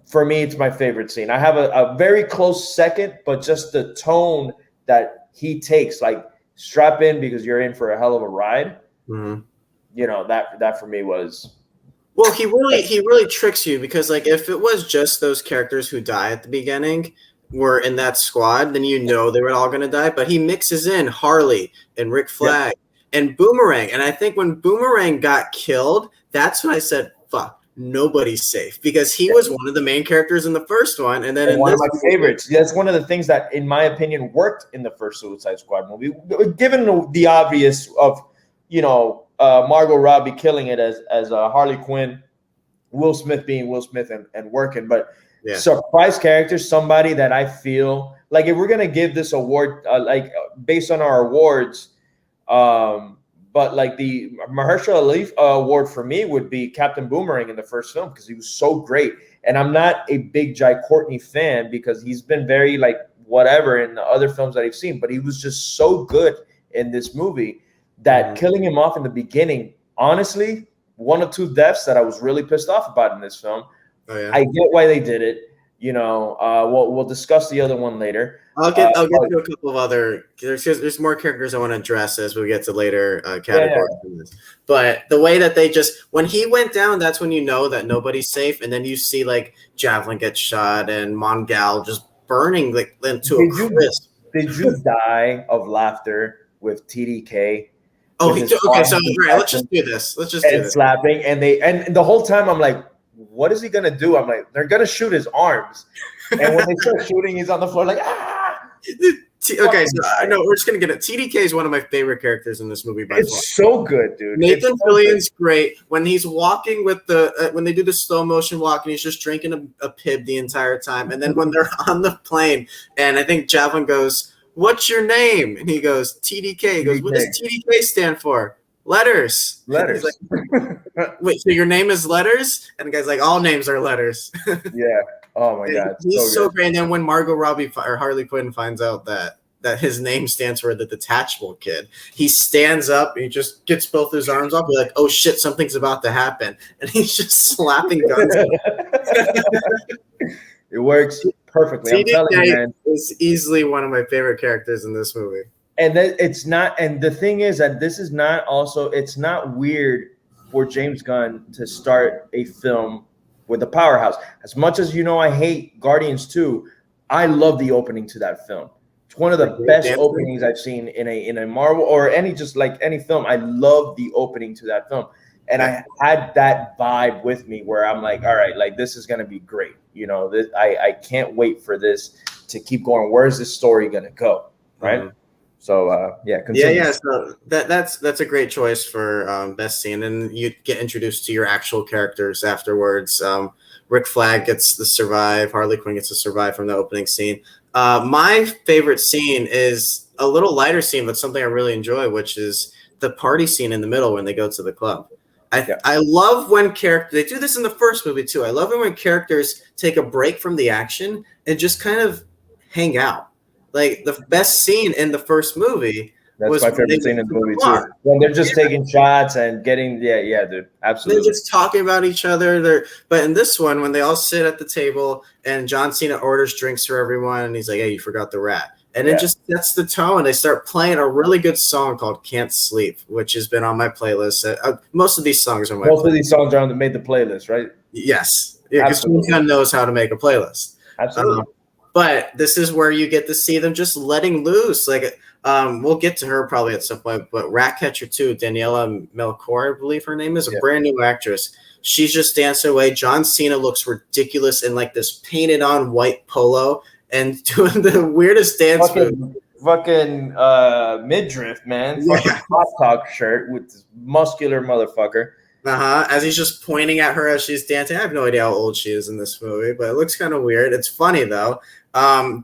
For me, it's my favorite scene. I have a very close second, but just the tone that he takes, like, strap in because you're in for a hell of a ride. Mm-hmm. That for me was. Well, he really tricks you because, like, if it was just those characters who die at the beginning were in that squad, then they were all going to die. But he mixes in Harley and Rick Flag and Boomerang. And I think when Boomerang got killed, that's when I said, fuck, nobody's safe. Because he was one of the main characters in the first one. And then in one of my favorites. That's one of the things that, in my opinion, worked in the first Suicide Squad movie. Given the obvious of, Margot Robbie killing it as Harley Quinn, Will Smith being Will Smith and working. But surprise character, somebody that I feel like if we're gonna give this award, based on our awards, but like the Mahershala Ali award for me would be Captain Boomerang in the first film because he was so great. And I'm not a big Jai Courtney fan because he's been very like whatever in the other films that I've seen, but he was just so good in this movie that killing him off in the beginning, honestly, one or two deaths that I was really pissed off about in this film. Oh, yeah. I get why they did it. We'll discuss the other one later. I'll get to a couple of other. There's more characters I want to address as we get to later categories. But the way that they when he went down, that's when you know that nobody's safe, and then you see like Javelin get shot and Mongal just burning like into a crisp. Did you die of laughter with TDK? Oh, okay. So let's just do this. Slapping, and the whole time I'm like, what is he gonna do? I'm like, they're gonna shoot his arms, and when they start shooting, he's on the floor like, ah. Okay, so I know we're just gonna get it. TDK is one of my favorite characters in this movie. It's so good, dude. Nathan Fillion's great when he's walking with when they do the slow motion walk and he's just drinking a pib the entire time, and then when they're on the plane, and I think Javelin goes, "What's your name?" And he goes, "TDK." He goes, "What does TDK stand for?" Letters. Letters. Like, wait, so your name is Letters? And the guy's like, all names are letters. Yeah. Oh my God. He's so great. And then when Margot Robbie or Harley Quinn finds out that his name stands for the detachable kid, he stands up and he just gets both his arms up. He's like, oh shit, something's about to happen. And he's just slapping guns. It works perfectly. I'm telling you, man. Is easily one of my favorite characters in this movie. And it's not, and the thing is that this is not also, it's not weird for James Gunn to start a film with a powerhouse. As much as I hate Guardians 2, I love the opening to that film. It's one of the best openings I've seen in a Marvel or any film. I love the opening to that film. And I had that vibe with me where I'm like, all right, like this is gonna be great. You know, I can't wait for this to keep going. Where's this story gonna go? Right. Mm-hmm. So continue. Yeah. So that's a great choice for best scene, and you get introduced to your actual characters afterwards. Rick Flag gets to survive. Harley Quinn gets to survive from the opening scene. My favorite scene is a little lighter scene, but something I really enjoy, which is the party scene in the middle when they go to the club. I love when they do this in the first movie too. I love it when characters take a break from the action and just kind of hang out. Like the best scene in the first movie. That's my favorite scene in the movie too. When they're just taking shots and getting, dude, absolutely. They're just talking about each other. But in this one, when they all sit at the table and John Cena orders drinks for everyone, and he's like, "Hey, you forgot the rat," and it just sets the tone. They start playing a really good song called "Can't Sleep," which has been on my playlist. Most of these songs are most of these songs are made the playlist, right? Yes, because someone knows how to make a playlist. Absolutely. But this is where you get to see them just letting loose. Like, we'll get to her probably at some point, but Ratcatcher 2, Daniela Melchior, I believe her name is, a brand new actress. She's just dancing away. John Cena looks ridiculous in like this painted on white polo and doing the weirdest dance move. Fucking midriff, man. Fucking hot talk shirt with this muscular motherfucker. As he's just pointing at her as she's dancing. I have no idea how old she is in this movie, but it looks kind of weird. It's funny though.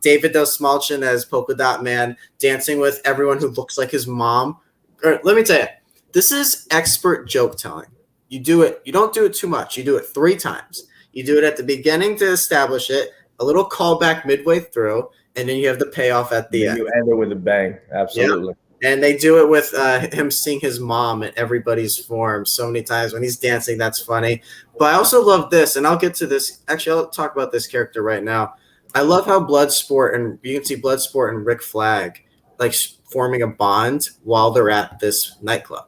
David Dastmalchian as Polka Dot Man dancing with everyone who looks like his mom. Let me tell you, this is expert joke telling. You do it. You don't do it too much. You do it 3 times. You do it at the beginning to establish it, a little callback midway through, and then you have the payoff at the end. You end it with a bang. Absolutely. Yeah. And they do it with him seeing his mom in everybody's form so many times when he's dancing. That's funny. But I also love this, and I'll get to this. Actually, I'll talk about this character right now. I love how Bloodsport, and you can see Bloodsport and Rick Flag like forming a bond while they're at this nightclub.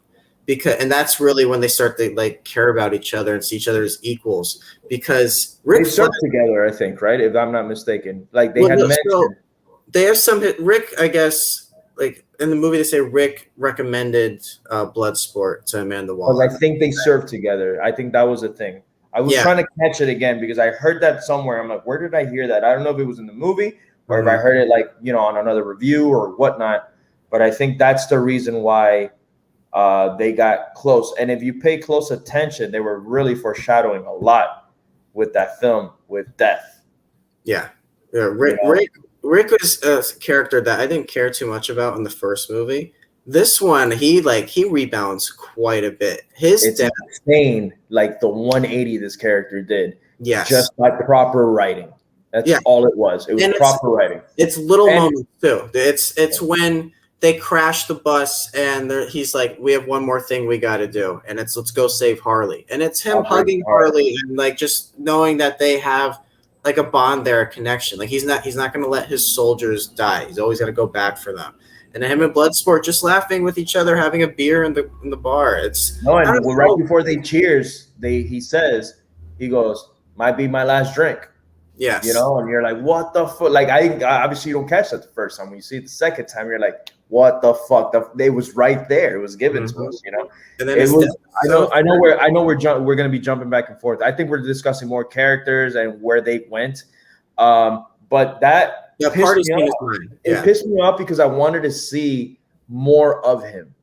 And that's really when they start to like care about each other and see each other as equals. Because Rick they served together, I think, right? If I'm not mistaken, like they had mentioned. So they have some Rick, I guess, like in the movie they say Rick recommended Bloodsport to Amanda Waller. I think they served together. I think that was a thing. I was trying to catch it again because I heard that somewhere. I'm like, where did I hear that? I don't know if it was in the movie or if I heard it like, on another review or whatnot. But I think that's the reason why they got close. And if you pay close attention, they were really foreshadowing a lot with that film with death. Yeah. Rick was a character that I didn't care too much about in the first movie. This one, he rebounds quite a bit. It's insane, like the 180 this character did. Yes. Just by proper writing. That's all it was. It was proper writing. It's little moments too. It's when they crash the bus and he's like, "We have one more thing we got to do," and it's let's go save Harley. And it's him hugging Harley and like just knowing that they have like a bond there, a connection. Like he's not going to let his soldiers die. He's always got to go back for them. And him and Bloodsport just laughing with each other, having a beer in the bar. Right before they cheers, he goes, "Might be my last drink." Yes. And you're like, what the fuck? Like, I obviously you don't catch that the first time. When you see it the second time, you're like, what the fuck? It was right there. It was given to us, And then I know we're going to be jumping back and forth. I think we're discussing more characters and where they went. But that it pissed me off because I wanted to see more of him.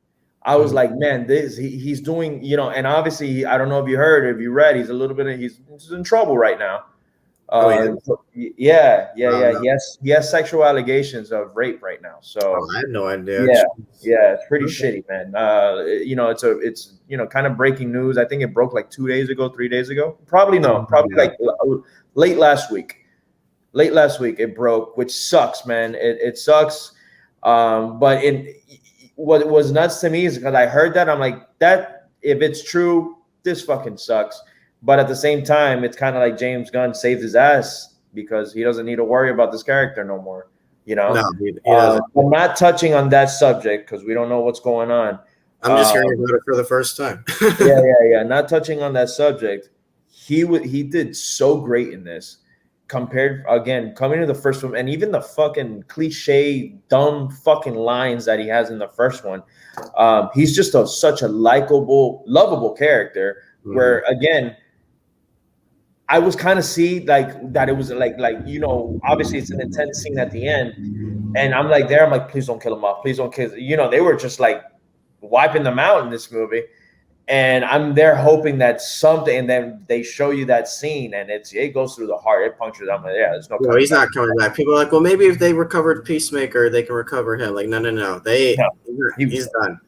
I was like, man, he's doing, and obviously I don't know if you heard, if you read, he's in trouble right now. He has sexual allegations of rape right now. So I had no idea. It's pretty shitty, man. It's kind of breaking news. I think it broke like 2 days ago, 3 days ago. Probably like late last week. Late last week it broke, which sucks, man. It sucks. But what was nuts to me is because I heard that, I'm like, that if it's true, this fucking sucks. But at the same time, it's kind of like James Gunn saved his ass because he doesn't need to worry about this character no more. No, he doesn't. I'm not touching on that subject because we don't know what's going on. I'm just hearing about it for the first time. Not touching on that subject. He did so great in this. compared again coming to the first one, and even the fucking cliche dumb fucking lines that he has in the first one, he's just such a likable, lovable character. Where again, I was kind of see like that it was like obviously it's an intense scene at the end, and I'm like please don't kill him off, please don't kill. They were just like wiping them out in this movie. And I'm there hoping that something, and then they show you that scene, and it goes through the heart. It punctures. I'm like, yeah, there's no. No, he's not coming back. People are like, well, maybe if they recovered Peacemaker, they can recover him. Like, no. He's done.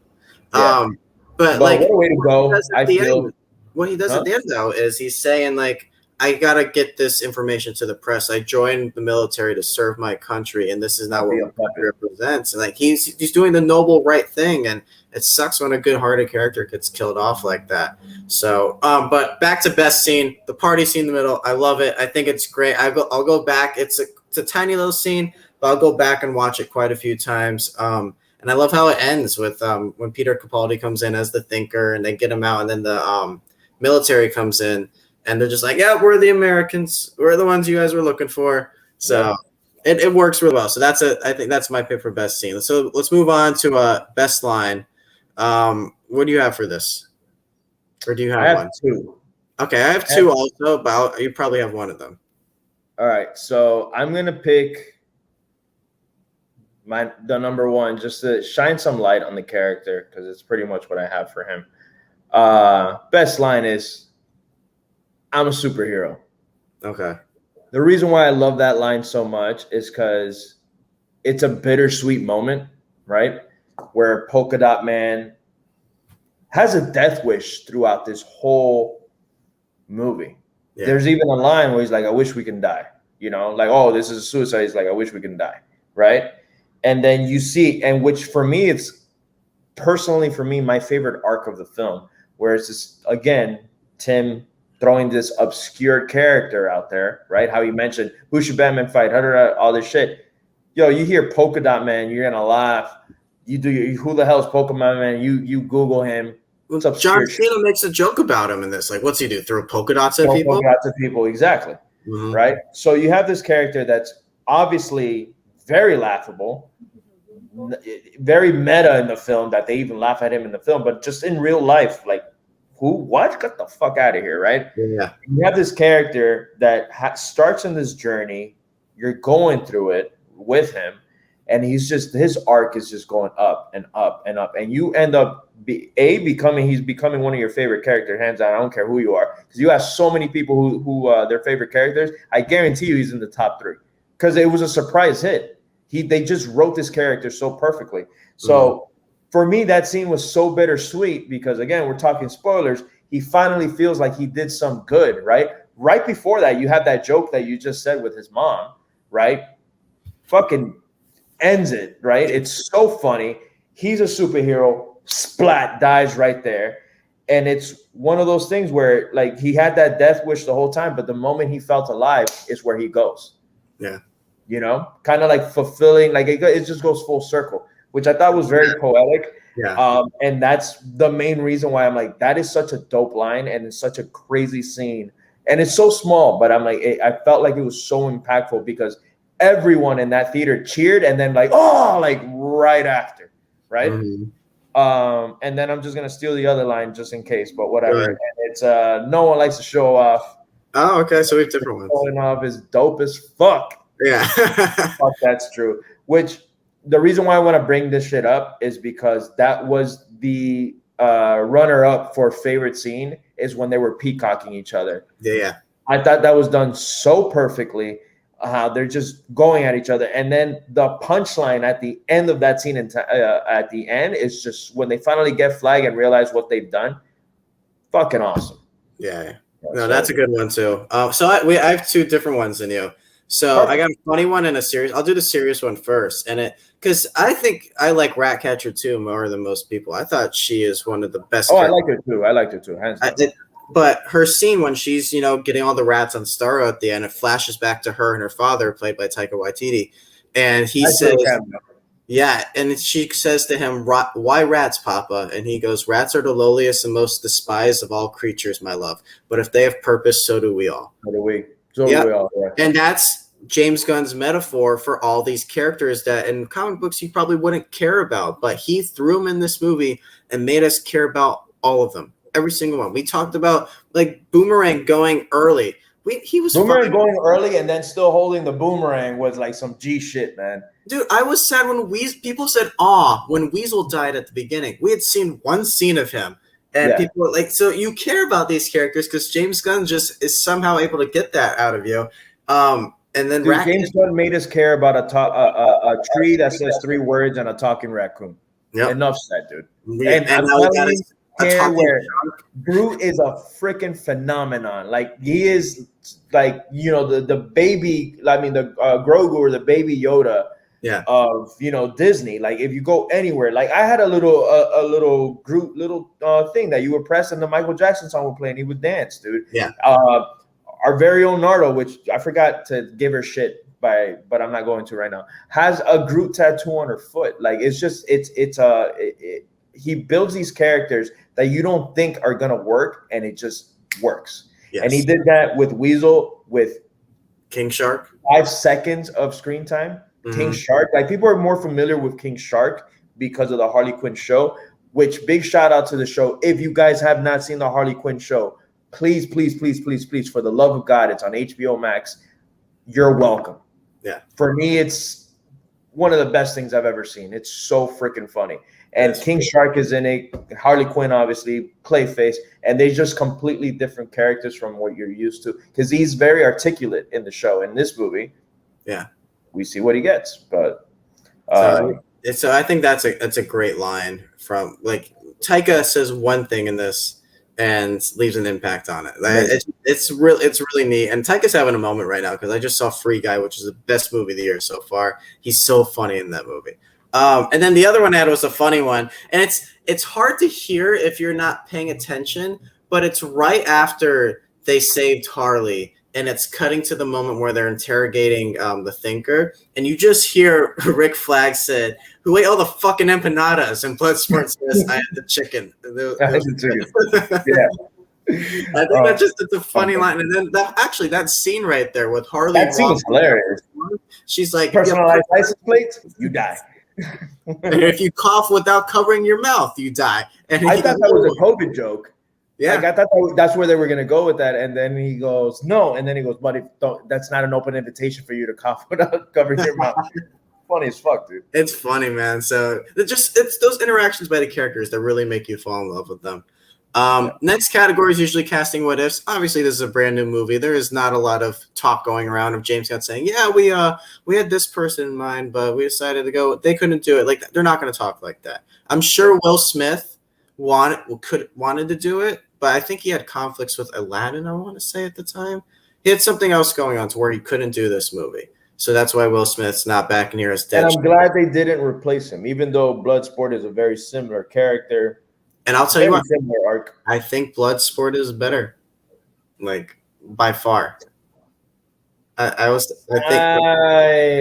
Yeah. But like, what a way to go! I feel. What he does at the end, though, is he's saying like, I gotta get this information to the press. I joined the military to serve my country, and this is not what my country represents. And like, he's doing the noble right thing, and it sucks when a good-hearted character gets killed off like that. So, but back to best scene, the party scene in the middle. I love it. I think it's great. I'll go back. It's a tiny little scene, but I'll go back and watch it quite a few times. And I love how it ends with when Peter Capaldi comes in as the thinker, and they get him out, and then the military comes in, and they're just like, yeah, we're the Americans. We're the ones you guys were looking for. So it works really well. So I think that's my pick for best scene. So let's move on to best line. What do you have for this? Or do you have one? Two. Okay, I have two also, but you probably have one of them. All right, so I'm gonna pick the number one just to shine some light on the character, because it's pretty much what I have for him. Best line is, "I'm a superhero." Okay. The reason why I love that line so much is because it's a bittersweet moment, right? Where Polka Dot Man has a death wish throughout this whole movie. Yeah. There's even a line where he's like, "I wish we can die." Like, oh, this is a suicide. He's like, "I wish we can die." Right? And then you see, and which for me, it's personally for me, my favorite arc of the film, where it's just, again, Tim throwing this obscure character out there, right? How he mentioned, who should Batman fight? All this shit. Yo, you hear Polka Dot Man, you're going to laugh. You do who the hell is Pokemon Man? You Google him. What's up? John Cena makes a joke about him in this. Like, what's he do? Throw polka dots at people? Polka dots at people, exactly. Mm-hmm. Right? So you have this character that's obviously very laughable, very meta in the film, that they even laugh at him in the film, but just in real life, like, who? What? Get the fuck out of here, right? Yeah. You have this character that starts in this journey. You're going through it with him, and his arc is just going up and up and up, and you end up he's becoming one of your favorite characters, hands down. I don't care who you are, because you have so many people who their favorite characters. I guarantee you he's in the top 3, because it was a surprise hit. They just wrote this character so perfectly. So for me, that scene was so bittersweet, because again, we're talking spoilers. He finally feels like he did some good, right? Right before that, you have that joke that you just said with his mom, right? Fucking ends it, right? It's so funny. He's a superhero. Splat, dies right there. And it's one of those things where, like, he had that death wish the whole time, but the moment he felt alive is where he goes. Yeah. Kind of like fulfilling, like it just goes full circle, which I thought was very poetic. Yeah. And that's the main reason why I'm like, that is such a dope line, and it's such a crazy scene. And it's so small, but I'm like, I felt like it was so impactful, because everyone in that theater cheered, and then like, oh, like right after, right? Mm-hmm. And then I'm just gonna steal the other line just in case, but whatever. Right. And it's no one likes to show off. Oh, okay. So we have different ones. Showing off is dope as fuck. Yeah. Fuck, that's true. Which the reason why I want to bring this shit up is because that was the runner-up for favorite scene, is when they were peacocking each other. Yeah. I thought that was done so perfectly. They're just going at each other, and then the punchline at the end of that scene, at the end, is just when they finally get flagged and realize what they've done. Fucking awesome. Yeah. No, that's a good one too. So I have two different ones than you. So perfect. I got a funny one and a serious. I'll do the serious one first, because I think I like Ratcatcher 2 more than most people. I thought she is one of the best. Oh, characters. I liked her too. Hands down. But her scene when she's, getting all the rats on Starro at the end, it flashes back to her and her father, played by Taika Waititi. And he says, yeah, and she says to him, "Why rats, Papa?" And he goes, "Rats are the lowliest and most despised of all creatures, my love. But if they have purpose, so do we all." So do we. So Yep. we all are. And that's James Gunn's metaphor for all these characters that in comic books you probably wouldn't care about, but he threw them in this movie and made us care about all of them, every single one. We talked about like Boomerang going early. He was Boomerang fine. going early and then still holding the boomerang was like some G shit, man. Dude, I was sad when people said "aw" when Weasel died at the beginning. We had seen one scene of him, and people were like, so you care about these characters because James Gunn just is somehow able to get that out of you. And then James Gunn made us care about a tree that says 3 words and a talking raccoon. Yep. Enough said, dude. Yeah, and I'm now telling you, where shark. Groot is a freaking phenomenon. Like he is, like the baby. I mean, the Grogu or the baby Yoda. Yeah. Of Disney. Like if you go anywhere, like I had a little Groot thing that you would press and the Michael Jackson song would play and he would dance, dude. Yeah. Our very own Nardo, which I forgot to give her shit but I'm not going to right now, has a Groot tattoo on her foot. Like it's just he builds these characters that you don't think are gonna work, and it just works. Yes. And he did that with Weasel, with King Shark. 5 seconds of screen time. Mm-hmm. King Shark, like people are more familiar with King Shark because of the Harley Quinn show. Which big shout out to the show. If you guys have not seen the Harley Quinn show, please, for the love of God, it's on HBO Max. You're welcome. Yeah. For me, it's one of the best things I've ever seen. It's so freaking funny. And King Shark is in it. Harley Quinn, obviously, Clayface. And they're just completely different characters from what you're used to. Because he's very articulate in the show. In this movie, yeah, we see what he gets. But so I think that's a great line from, like, Taika says one thing in this and leaves an impact on it. It's really neat. And Taika's having a moment right now because I just saw Free Guy, which is the best movie of the year so far. He's so funny in that movie. And then the other one I had was a funny one, and it's hard to hear if you're not paying attention, but it's right after they saved Harley, and it's cutting to the moment where they're interrogating the Thinker, and you just hear Rick Flag said, "Who ate all the fucking empanadas?" And Bloodsport says, "I had the chicken." I had the chicken. Yeah. I think it's a funny line. And then that scene right there with Harley. That scene was hilarious. She's like, personalized license plates, you die. And if you cough without covering your mouth, you die. And I thought that was a COVID joke. Yeah, like, I thought that's where they were gonna go with that. And then he goes, no. And then he goes, but that's not an open invitation for you to cough without covering your mouth. Funny as fuck, dude. It's funny, man. So it's those interactions by the characters that really make you fall in love with them. Next category is usually casting what ifs. Obviously, this is a brand new movie. There is not a lot of talk going around of James Gunn saying, "Yeah, we had this person in mind, but we decided to go." They couldn't do it. Like, they're not going to talk like that. I'm sure Will Smith wanted to do it, but I think he had conflicts with Aladdin. I want to say at the time he had something else going on to where he couldn't do this movie. So that's why Will Smith's not back in here as Deadshot. And I'm glad they didn't replace him, even though Bloodsport is a very similar character. And I'll tell you what, I think Bloodsport is better, like, by far. I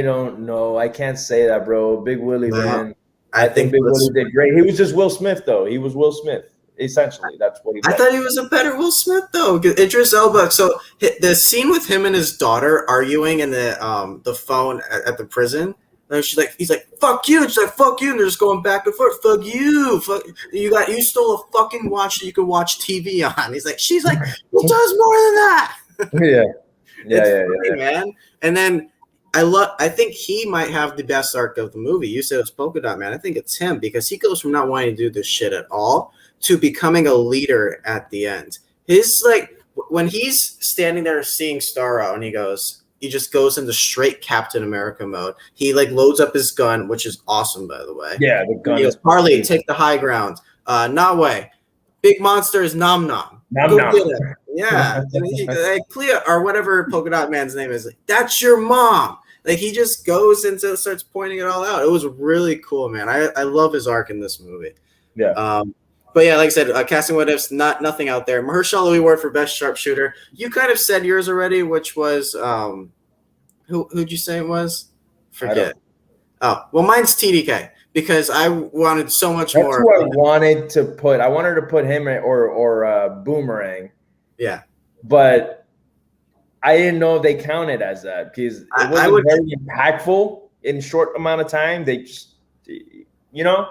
don't know. I can't say that, bro. Big Willie, man. I think Big Willie did great. He was just Will Smith, though. He was Will Smith. Essentially, that's what he did. I thought he was a better Will Smith, though. Idris Elba. So the scene with him and his daughter arguing in the phone at the prison. And he's like, "Fuck you!" And she's like, "Fuck you!" And they're just going back and forth. "Fuck you! Fuck you! Stole a fucking watch that you can watch TV on." She's like, "He does more than that." Yeah, man. And then I think he might have the best arc of the movie. You said it was Polka Dot Man. I think it's him because he goes from not wanting to do this shit at all to becoming a leader at the end. His, like, when he's standing there seeing Starro and he just goes into straight Captain America mode. He, like, loads up his gun, which is awesome, by the way. Yeah, the gun. He goes, "Harley, take the high ground. Nawe, big monster is Nom Nom. Go get it." Yeah. And Clea, or whatever Polka Dot Man's name is, like, "That's your mom." Like, he just goes into starts pointing it all out. It was really cool, man. I love his arc in this movie. Yeah. But yeah, like I said, casting what ifs, nothing out there. Mahershala Ali Award for best sharpshooter. You kind of said yours already, which was who'd you say it was? Forget. Oh, well, mine's TDK because I wanted so much more. That's who I wanted to put. I wanted to put him or Boomerang. Yeah. But I didn't know if they counted as that because it wasn't very impactful in a short amount of time. They just, you know.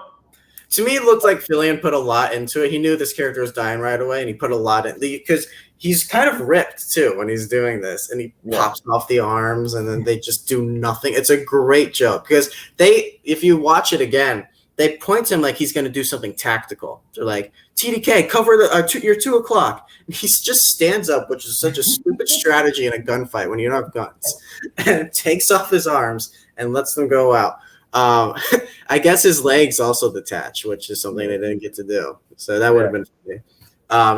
To me, it looked like Fillion put a lot into it. He knew this character was dying right away, and he put a lot in because he's kind of ripped too when he's doing this, and he pops off the arms, and then they just do nothing. It's a great joke because if you watch it again, they point to him like he's going to do something tactical. They're like, TDK, cover your 2 o'clock. And he just stands up, which is such a stupid strategy in a gunfight when you don't have guns, and takes off his arms and lets them go out. I guess his legs also detach, which is something they didn't get to do. So that would have been funny.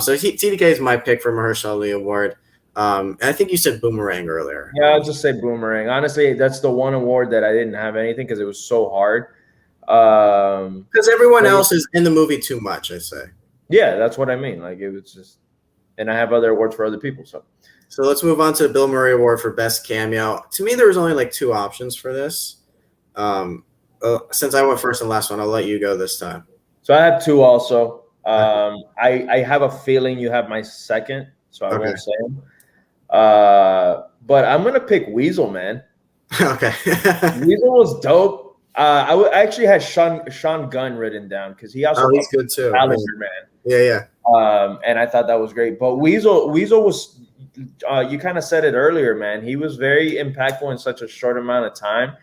So TDK is my pick for Mahershala Ali Award. And I think you said Boomerang earlier. Yeah, I'll just say Boomerang. Honestly, that's the one award that I didn't have anything because it was so hard. Because everyone else is in the movie too much, I say. Yeah, that's what I mean. Like it was just, and I have other awards for other people. So let's move on to the Bill Murray Award for Best Cameo. To me, there was only like 2 options for this. Since I went first and last one, I'll let you go this time. So I have 2 also. I have a feeling you have my second, so I won't say him. But I'm gonna pick Weasel, man. Okay. Weasel was dope. I actually had Sean Gunn written down because he also he's good too. Calendar Man. Yeah. And I thought that was great. But Weasel was, you kind of said it earlier, man. He was very impactful in such a short amount of time.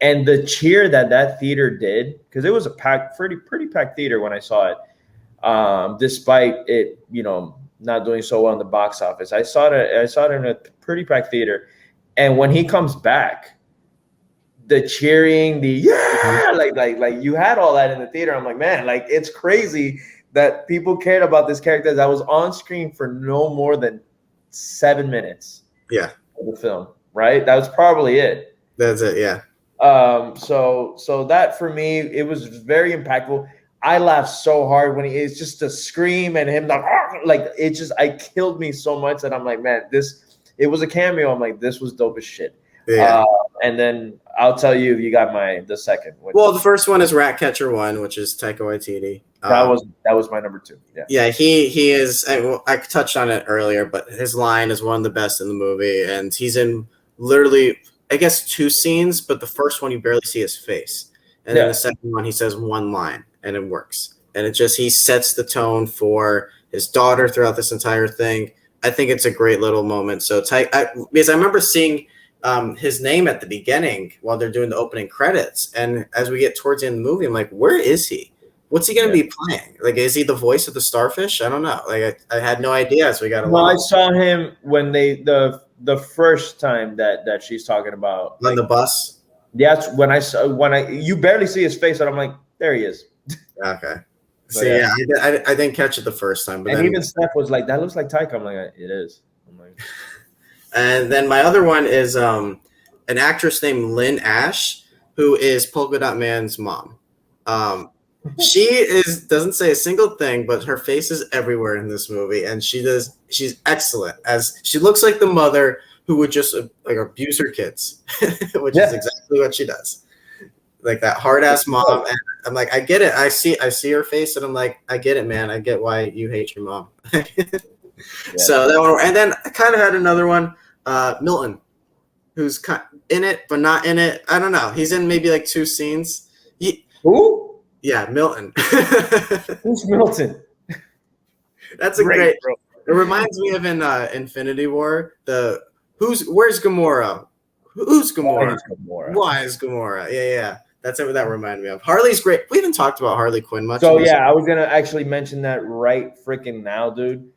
And the cheer that theater did, because it was a pretty packed theater when I saw it, despite it, not doing so well in the box office. I saw it in a pretty packed theater. And when he comes back, the cheering, like you had all that in the theater. I'm like, man, like it's crazy that people cared about this character that was on screen for no more than 7 minutes. Yeah, of the film, right? That was probably it. That's it. Yeah. So that for me, it was very impactful. I laughed so hard when it's just a scream and him like I killed me so much that I'm like, man, it was a cameo. I'm like, this was dope as shit. Yeah. And then I'll tell you if you got the second. Well, the first one is Ratcatcher 1, which is Taika Waititi. That was my number 2. Yeah. Yeah, he is. I touched on it earlier, but his line is one of the best in the movie, and he's in literally, I guess, 2 scenes, but the first one you barely see his face, and then the second one he says 1 line, and it works. And he sets the tone for his daughter throughout this entire thing. I think it's a great little moment. So because I remember seeing his name at the beginning while they're doing the opening credits, and as we get towards the end of the movie, I'm like, where is he? What's he going to be playing? Like, is he the voice of the starfish? I don't know. Like, I had no idea. So we got. Well, I saw him when the first time that she's talking about on the bus. That's when you barely see his face, and I'm like, there he is. Okay. See, yeah, I didn't catch it the first time, but even Steph was like, that looks like Taika. I'm like, it is. I'm like, and then my other one is an actress named Lynn Ash, who is Polka Dot Man's mom. She doesn't say a single thing, but her face is everywhere in this movie, and she's excellent. As she looks like the mother who would just like abuse her kids, which is exactly what she does. Like that hard ass mom, and I'm like, I get it. I see her face, and I'm like, I get it, man. I get why you hate your mom. So that one, and then I kind of had another one, Milton, who's in it but not in it. I don't know. He's in maybe like 2 scenes. Who? Yeah, Milton. Who's Milton? That's a great. It reminds me of in Infinity War. Where's Gamora? Who's Gamora? Why is Gamora? Yeah. That's what that reminded me of. Harley's great. We haven't talked about Harley Quinn much. So yeah, I was gonna actually mention that right freaking now, dude.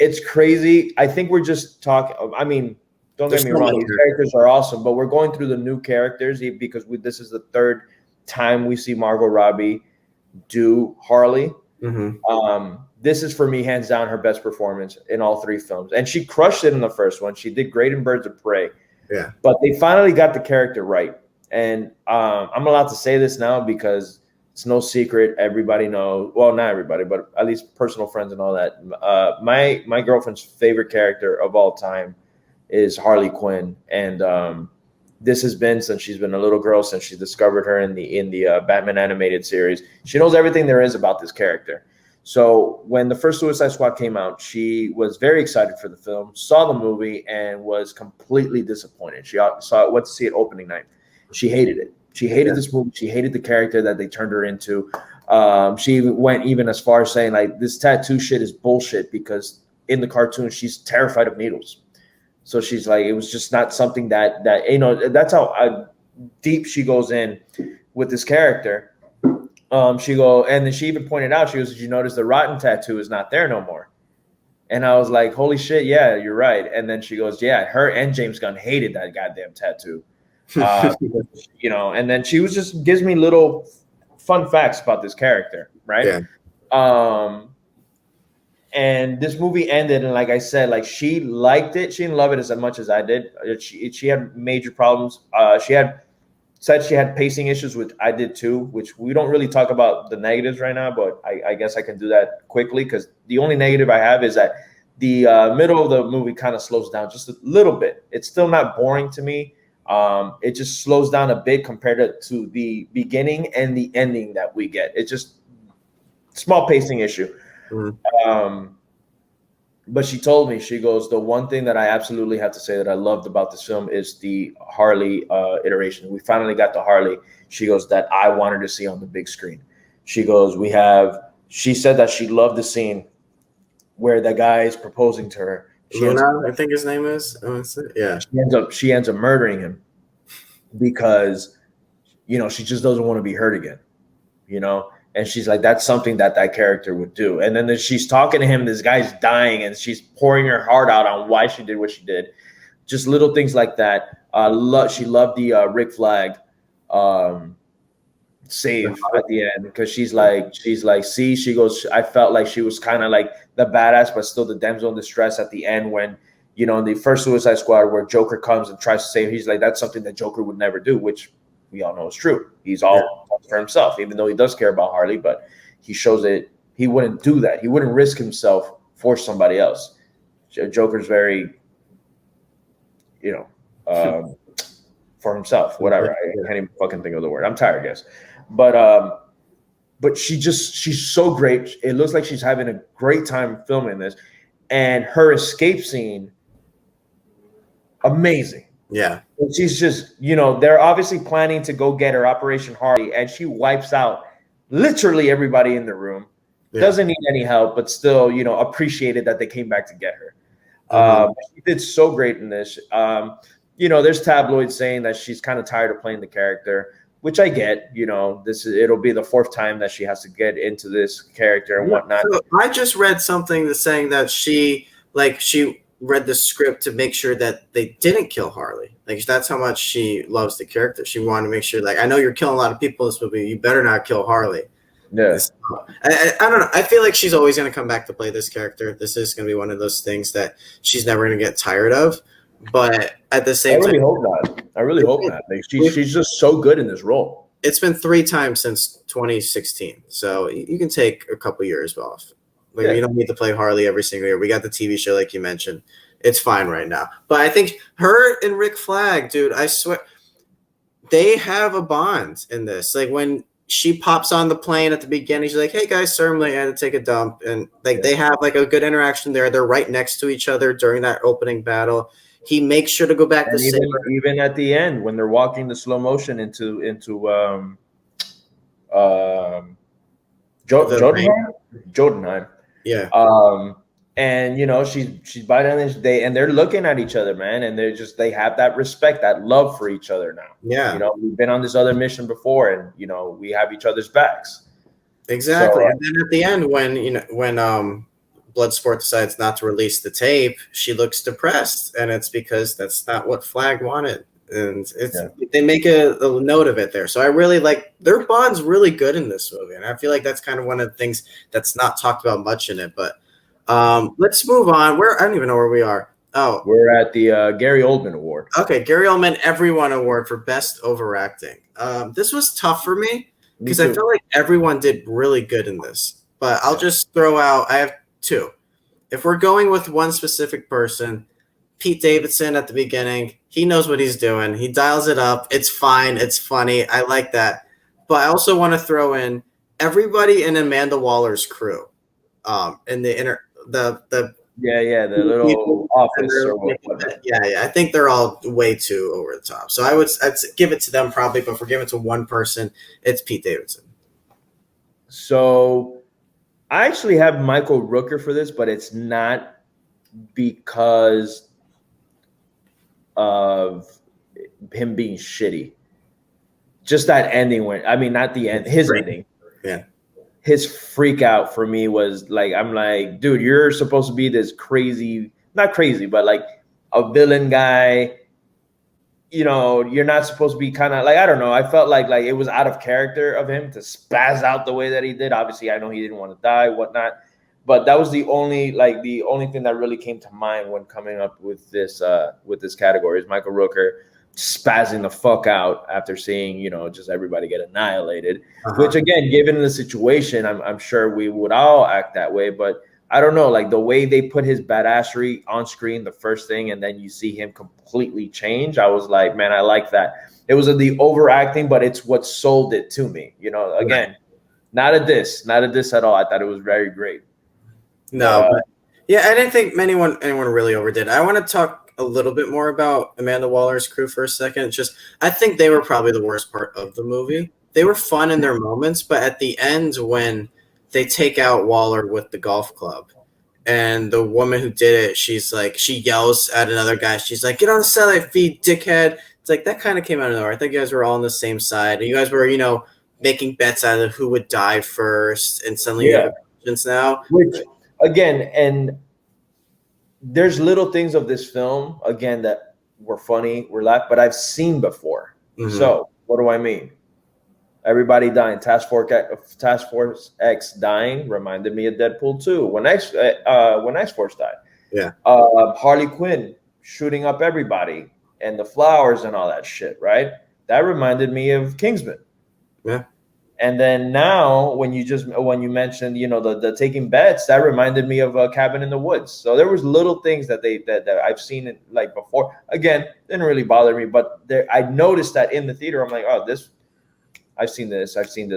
It's crazy. I think we're just talking. I mean, don't get me wrong. These characters are awesome, but we're going through the new characters because this is the 3rd time we see Margot Robbie do Harley. Mm-hmm. This is for me hands down her best performance in all 3 films, and she crushed it in the first one. She did great in Birds of Prey. Yeah, but they finally got the character right, and I'm allowed to say this now because it's no secret. Everybody knows. Well, not everybody, but at least personal friends and all that. My girlfriend's favorite character of all time is Harley Quinn, and this has been since she's been a little girl, since she discovered her in the Batman animated series. She knows everything there is about this character. So when the first Suicide Squad came out, she was very excited for the film, saw the movie, and was completely disappointed. She went to see it opening night. She hated it. She hated this movie. She hated the character that they turned her into. She went even as far as saying, like, this tattoo shit is bullshit because in the cartoon, she's terrified of needles. So she's like, it was just not something that that's how deep she goes in with this character. And then she even pointed out, she goes, did you notice the rotten tattoo is not there no more? And I was like, holy shit, yeah, you're right. And then she goes, yeah, her and James Gunn hated that goddamn tattoo. Because, and then she was just gives me little fun facts about this character, right? Yeah. And this movie ended, and like I said, like she liked it. She didn't love it as much as I did. She had major problems. Said she had pacing issues, which I did too, which we don't really talk about the negatives right now, but I guess I can do that quickly because the only negative I have is that the middle of the movie kind of slows down just a little bit. It's still not boring to me. It just slows down a bit compared to the beginning and the ending that we get. It's just small pacing issue. But she told me, she goes, the one thing that I absolutely have to say that I loved about this film is the Harley iteration. We finally got the Harley, she goes, that I wanted to see on the big screen. She goes, she said that she loved the scene where the guy is proposing to her. I think his name is. Yeah. She ends up murdering him because, she just doesn't want to be hurt again, And she's like, that's something that character would do. And then she's talking to him. This guy's dying, and she's pouring her heart out on why she did what she did. Just little things like that. She loved the Rick Flag save at the end because she's like, see, she goes, I felt like she was kind of like the badass, but still the damsel in distress at the end when, in the first Suicide Squad where Joker comes and tries to save, he's like, that's something that Joker would never do, which we all know is true. He's all for himself, even though he does care about Harley, but he shows that he wouldn't do that. He wouldn't risk himself for somebody else. Joker's very, for himself, whatever. I can't even fucking think of the word. I'm tired, guys. But she's so great. It looks like she's having a great time filming this. And her escape scene, amazing. Yeah. And she's just, they're obviously planning to go get her Operation Harley, and she wipes out literally everybody in the room. Yeah. Doesn't need any help, but still, appreciated that they came back to get her. She did so great in this. There's tabloids saying that she's kind of tired of playing the character, which I get. It'll be the fourth time that she has to get into this character and whatnot. So I just read something that's saying that she read the script to make sure that they didn't kill Harley. Like, that's how much she loves the character. She wanted to make sure, like, I know you're killing a lot of people in this movie. You better not kill Harley. Yeah. I don't know. I feel like she's always going to come back to play this character. This is going to be one of those things that she's never going to get tired of. But at the same time, I really hope not. Like, she's just so good in this role. It's been 3 times since 2016. So you can take a couple years off. Like, you don't need to play Harley every single year. We got the TV show, like you mentioned. It's fine right now. But I think her and Rick Flag, dude, I swear, they have a bond in this. Like, when she pops on the plane at the beginning, she's like, hey, guys, sorry, I had to take a dump. And, they have, like, a good interaction there. They're right next to each other during that opening battle. He makes sure to go back to save her. Even at the end, when they're walking the slow motion into Jotunheim. Yeah. And she's biting this day, and they're looking at each other, man, and they have that respect, that love for each other now. Yeah. We've been on this other mission before, and we have each other's backs. Exactly. So, and then at the end, when Bloodsport decides not to release the tape, she looks depressed, and it's because that's not what Flag wanted. And they make a note of it there. So I really like their bond's really good in this movie. And I feel like that's kind of one of the things that's not talked about much in it. But let's move on. I don't even know where we are. Oh, we're at the Gary Oldman Award. Okay, Gary Oldman Everyone Award for Best Overacting. This was tough for me because I felt like everyone did really good in this. But I'll just throw out, I have 2. If we're going with one specific person, Pete Davidson at the beginning, he knows what he's doing. He dials it up. It's fine. It's funny. I like that. But I also want to throw in everybody in Amanda Waller's crew. in the the the little office or whatever. Yeah. I think they're all way too over the top. So I'd give it to them probably, but if we're giving it to one person, it's Pete Davidson. So I actually have Michael Rooker for this, but it's not because of him being shitty. Just that ending not the end, his ending. Yeah. His freak out for me was like, I'm like, dude, you're supposed to be this crazy, not crazy, but like a villain guy. You know, you're not supposed to be kind of like, I don't know. I felt like it was out of character of him to spaz out the way that he did. Obviously, I know he didn't want to die, whatnot. But that was the only thing that really came to mind when coming up with this category is Michael Rooker spazzing the fuck out after seeing, just everybody get annihilated. Which again, given the situation, I'm sure we would all act that way. But I don't know, like the way they put his badassery on screen, the first thing, and then you see him completely change. I was like, man, I like that. It was the overacting, but it's what sold it to me. Again, not a diss at all. I thought it was very great. No, but yeah, I didn't think anyone really overdid. I want to talk a little bit more about Amanda Waller's crew for a second. It's just, I think they were probably the worst part of the movie. They were fun in their moments, but at the end when they take out Waller with the golf club, and the woman who did it, she's like, she yells at another guy. She's like, "Get on the satellite feed, dickhead!" It's like that kind of came out of nowhere. I think you guys were all on the same side, and you guys were, making bets out of who would die first, and suddenly you have questions now. Which again, and there's little things of this film again that were funny, were laughed, but I've seen before. Mm-hmm. So what do I mean? Everybody dying. Task Force X dying reminded me of Deadpool 2 when X-Force died. Yeah. Harley Quinn shooting up everybody and the flowers and all that shit, right? That reminded me of Kingsman. Yeah. And then now when you mentioned, the taking bets, that reminded me of a Cabin in the Woods. So there was little things that I've seen it like before. Again, didn't really bother me, but I noticed that in the theater. I'm like, oh, I've seen this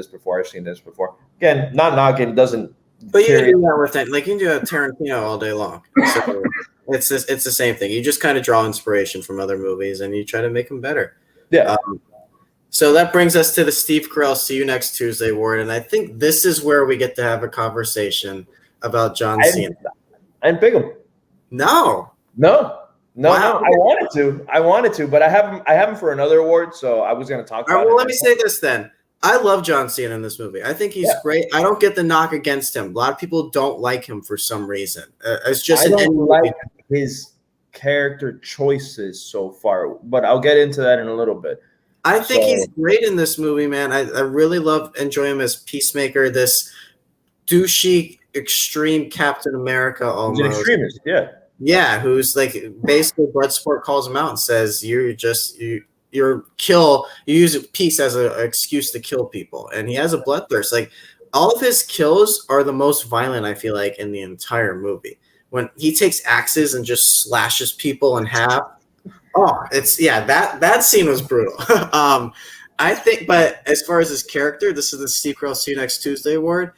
before. Again, not knocking, doesn't. But you can do that with that. Like you can do a Tarantino all day long. So it's the same thing. You just kind of draw inspiration from other movies and you try to make them better. Yeah. So that brings us to the Steve Carell See You Next Tuesday award, and I think this is where we get to have a conversation about John Cena. I didn't pick him. No. Wow. I wanted to, but I have him for another award, so I was going to talk about it. Well, let me say this then. I love John Cena in this movie. I think he's great. I don't get the knock against him. A lot of people don't like him for some reason. It's just I don't like his character choices so far, but I'll get into that in a little bit. I think he's great in this movie, man. I really enjoy him as Peacemaker, this douchey, extreme Captain America almost. He's an extremist, yeah. Yeah, who's like basically Bloodsport calls him out and says you use peace as an excuse to kill people, and he has a bloodthirst. Like all of his kills are the most violent, I feel like, in the entire movie. When he takes axes and just slashes people in half. Oh, that scene was brutal. I think, but as far as his character, this is the Steve Carell See You Next Tuesday award.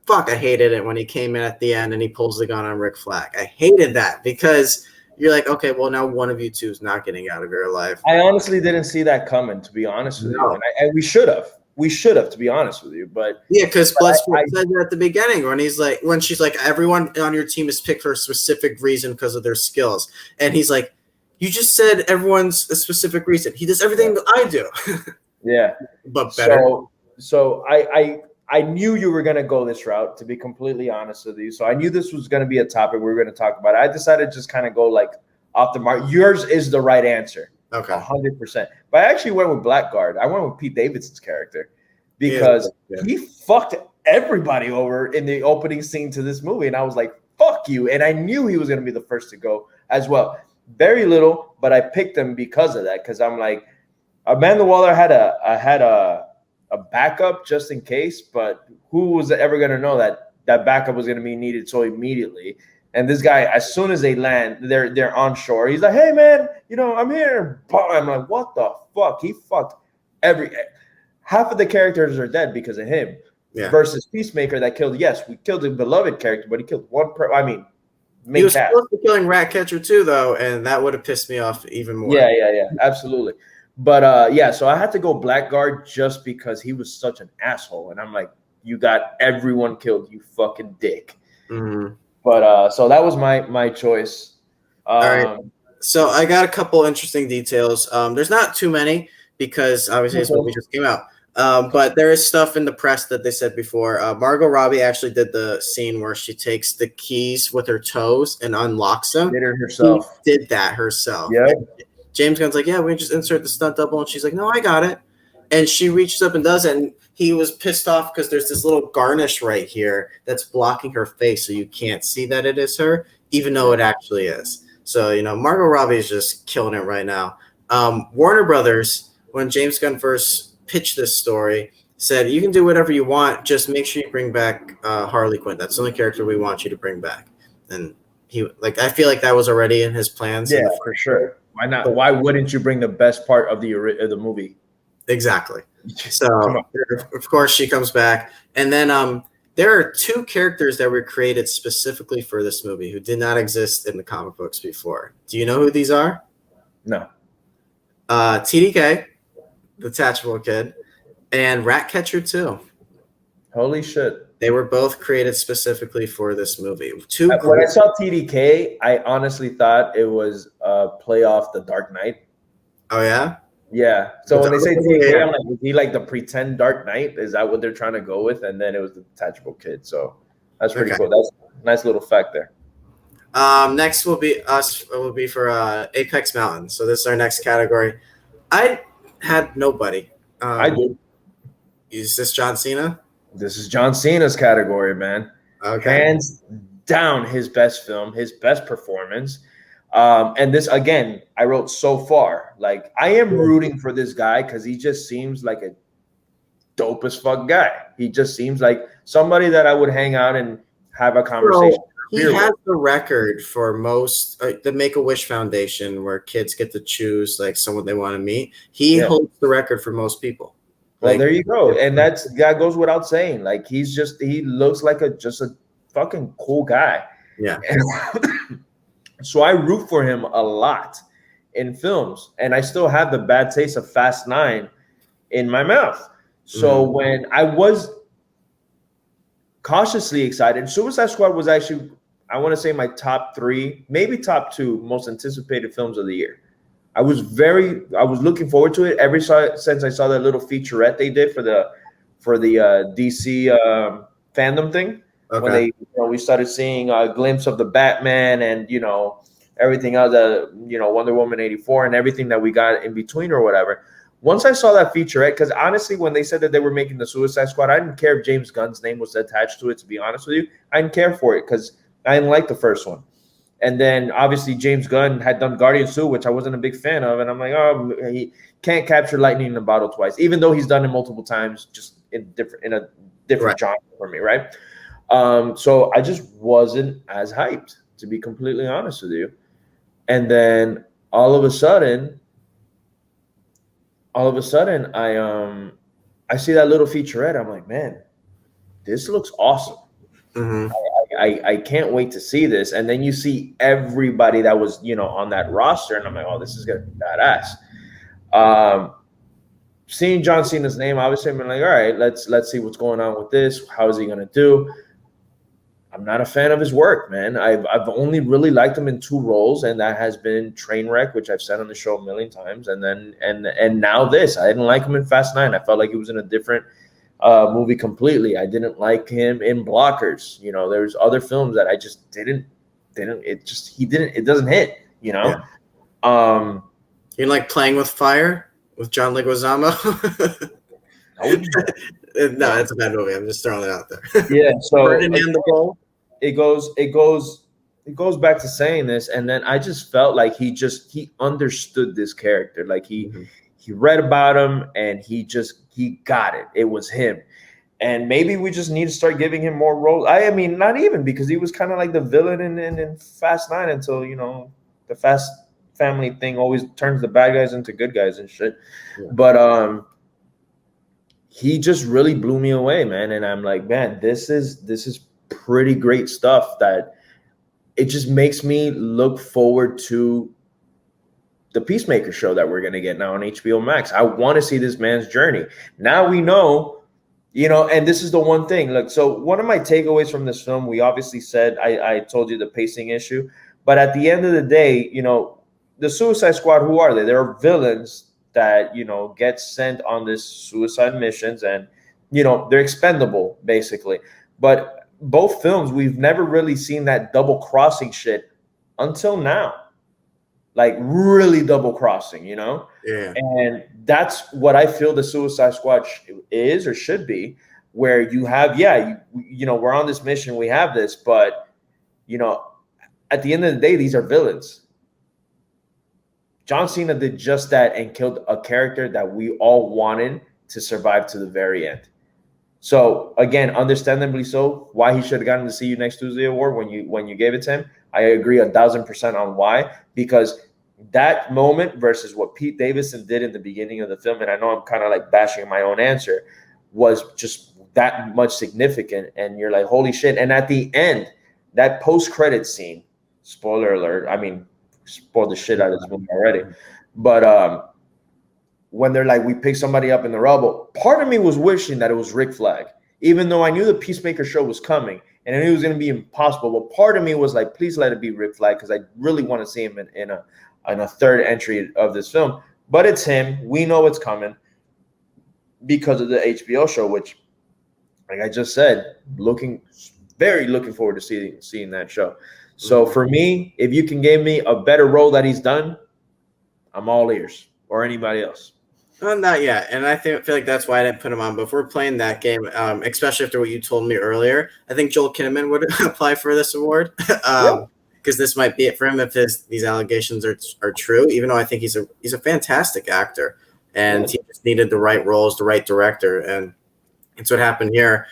Fuck, I hated it when he came in at the end and he pulls the gun on Rick Flag. I hated that because you're like, okay, well now one of you two is not getting out of your life. I honestly didn't see that coming, to be honest with you. And we should have. To be honest with you, but yeah, because Bloodsport said that at the beginning when she's like, everyone on your team is picked for a specific reason because of their skills, and he's like, you just said everyone's a specific reason. He does everything that I do. Yeah, but better. So I knew you were gonna go this route. To be completely honest with you, so I knew this was gonna be a topic we were gonna talk about. I decided to just kind of go like off the mark. Yours is the right answer. Okay, 100%. But I actually went with Blackguard. I went with Pete Davidson's character because he fucked everybody over in the opening scene to this movie, and I was like, "Fuck you!" And I knew he was gonna be the first to go as well. Very little, but I picked him because of that. Because I'm like, Amanda Waller had a backup just in case, but who was ever going to know that backup was going to be needed so immediately? And this guy, as soon as they land, they're on shore. He's like, "Hey man, I'm here." I'm like, what the fuck? He fucked half of the characters are dead because of him. versus Peacemaker that killed. Yes, we killed a beloved character, but he killed one. He was supposed to be killing Ratcatcher too, though, and that would have pissed me off even more. Yeah, absolutely. But so I had to go Blackguard just because he was such an asshole, and I'm like, you got everyone killed, you fucking dick. Mm-hmm. But so that was my choice. All right. So I got a couple interesting details. There's not too many because obviously this movie just came out. But there is stuff in the press that they said before. Margot Robbie actually did the scene where she takes the keys with her toes and unlocks them. Did it herself. She did that herself. Yeah. James Gunn's like, yeah, we just insert the stunt double. And she's like, no, I got it. And she reaches up and does it. And he was pissed off because there's this little garnish right here that's blocking her face. So you can't see that it is her, even though it actually is. So, Margot Robbie is just killing it right now. Warner Brothers, when James Gunn first pitched this story, said, you can do whatever you want. Just make sure you bring back Harley Quinn. That's the only character we want you to bring back. And I feel like that was already in his plans. Yeah, for sure. Why not? Why wouldn't you bring the best part of the movie? Exactly. So, of course, she comes back. And then there are two characters that were created specifically for this movie who did not exist in the comic books before. Do you know who these are? No. TDK, the Detachable Kid, and Ratcatcher 2. Holy shit. They were both created specifically for this movie. When I saw TDK, I honestly thought it was a play off The Dark Knight. Oh, yeah? Yeah. So when they say TDK, I'm like, was he like the pretend Dark Knight? Is that what they're trying to go with? And then it was the Detachable Kid. So that's pretty cool. That's a nice little fact there. Next will be for Apex Mountain. So this is our next category. I had nobody. I did. Is this John Cena? This is John Cena's category, man. Okay. Hands down, his best film, his best performance. And this, again, I wrote so far. Like, I am rooting for this guy because he just seems like a dope as fuck guy. He just seems like somebody that I would hang out and have a conversation. He has the record for most the Make-A-Wish Foundation, where kids get to choose like someone they want to meet. He holds the record for most people. Well, there you go. And that goes without saying. Like, he looks like just a fucking cool guy. Yeah. So I root for him a lot in films. And I still have the bad taste of Fast 9 in my mouth. So when I was cautiously excited, Suicide Squad was actually, I want to say, my top 3, maybe top 2 most anticipated films of the year. I was looking forward to it since I saw that little featurette they did for the DC fandom thing. Okay. When they, we started seeing a glimpse of the Batman and everything else, Wonder Woman 84 and everything that we got in between or whatever. Once I saw that featurette, because honestly, when they said that they were making the Suicide Squad, I didn't care if James Gunn's name was attached to it. To be honest with you, I didn't care for it because I didn't like the first one. And then obviously James Gunn had done Guardians 2, which I wasn't a big fan of. And I'm like, oh, he can't capture lightning in a bottle twice, even though he's done it multiple times, just in a different genre for me, right? So I just wasn't as hyped, to be completely honest with you. And then all of a sudden, I see that little featurette. I'm like, man, this looks awesome. Mm-hmm. I can't wait to see this. And then you see everybody that was, on that roster. And I'm like, oh, this is going to be badass. Seeing John Cena's name, obviously, I'm like, all right, let's see what's going on with this. How is he going to do? I'm not a fan of his work, man. I've only really liked him in 2 roles, and that has been Trainwreck, which I've said on the show a million times. And then and now this. I didn't like him in Fast 9. I felt like he was in a different movie completely. I didn't like him in Blockers. There's other films that I just didn't. It doesn't hit. Yeah. You like Playing with Fire with John Leguizamo? No, it's a bad movie. I'm just throwing it out there. Yeah. So Ferdinand the Bull. It goes back to saying this, and then I just felt like he understood this character. Like he read about him and he got it. It was him. And maybe we just need to start giving him more roles. I mean, not even, because he was kind of like the villain in Fast 9 until, the Fast family thing always turns the bad guys into good guys and shit. Yeah. But he just really blew me away, man. And I'm like, man, this is pretty great stuff that it just makes me look forward to the Peacemaker show that we're going to get now on HBO Max. I want to see this man's journey. Now we know, and this is the one thing. Look, so one of my takeaways from this film, we obviously said, I told you the pacing issue, but at the end of the day, the Suicide Squad, who are they? They're villains that, get sent on this suicide missions, and, they're expendable, basically. But both films, we've never really seen that double crossing shit until now. Like really double crossing, Yeah. And that's what I feel the Suicide Squad is or should be, where you have, we're on this mission, we have this, but, at the end of the day, these are villains. John Cena did just that and killed a character that we all wanted to survive to the very end. So again, understandably so, why he should have gotten the See You Next Tuesday award when you gave it to him. I agree 1,000% on why, because that moment versus what Pete Davidson did in the beginning of the film, and I know I'm kind of like bashing my own answer, was just that much significant. And you're like, holy shit. And at the end, that post-credit scene, spoiler alert, I mean, spoiled the shit out of this movie already. But when they're like, we pick somebody up in the rubble, part of me was wishing that it was Rick Flag, even though I knew the Peacemaker show was coming and I knew it was going to be impossible. But part of me was like, please let it be Rick Flag, because I really want to see him in a third entry of this film. But it's him. We know it's coming because of the HBO show, which, like I just said, looking forward to seeing that show. So for me, if you can give me a better role that he's done, I'm all ears, or anybody else. Not yet, and I feel like that's why I didn't put him on. But if we're playing that game, especially after what you told me earlier, I think Joel Kinnaman would apply for this award, because this might be it for him if these allegations are true. Even though I think he's a fantastic actor, and he just needed the right roles, the right director, and it's what happened here.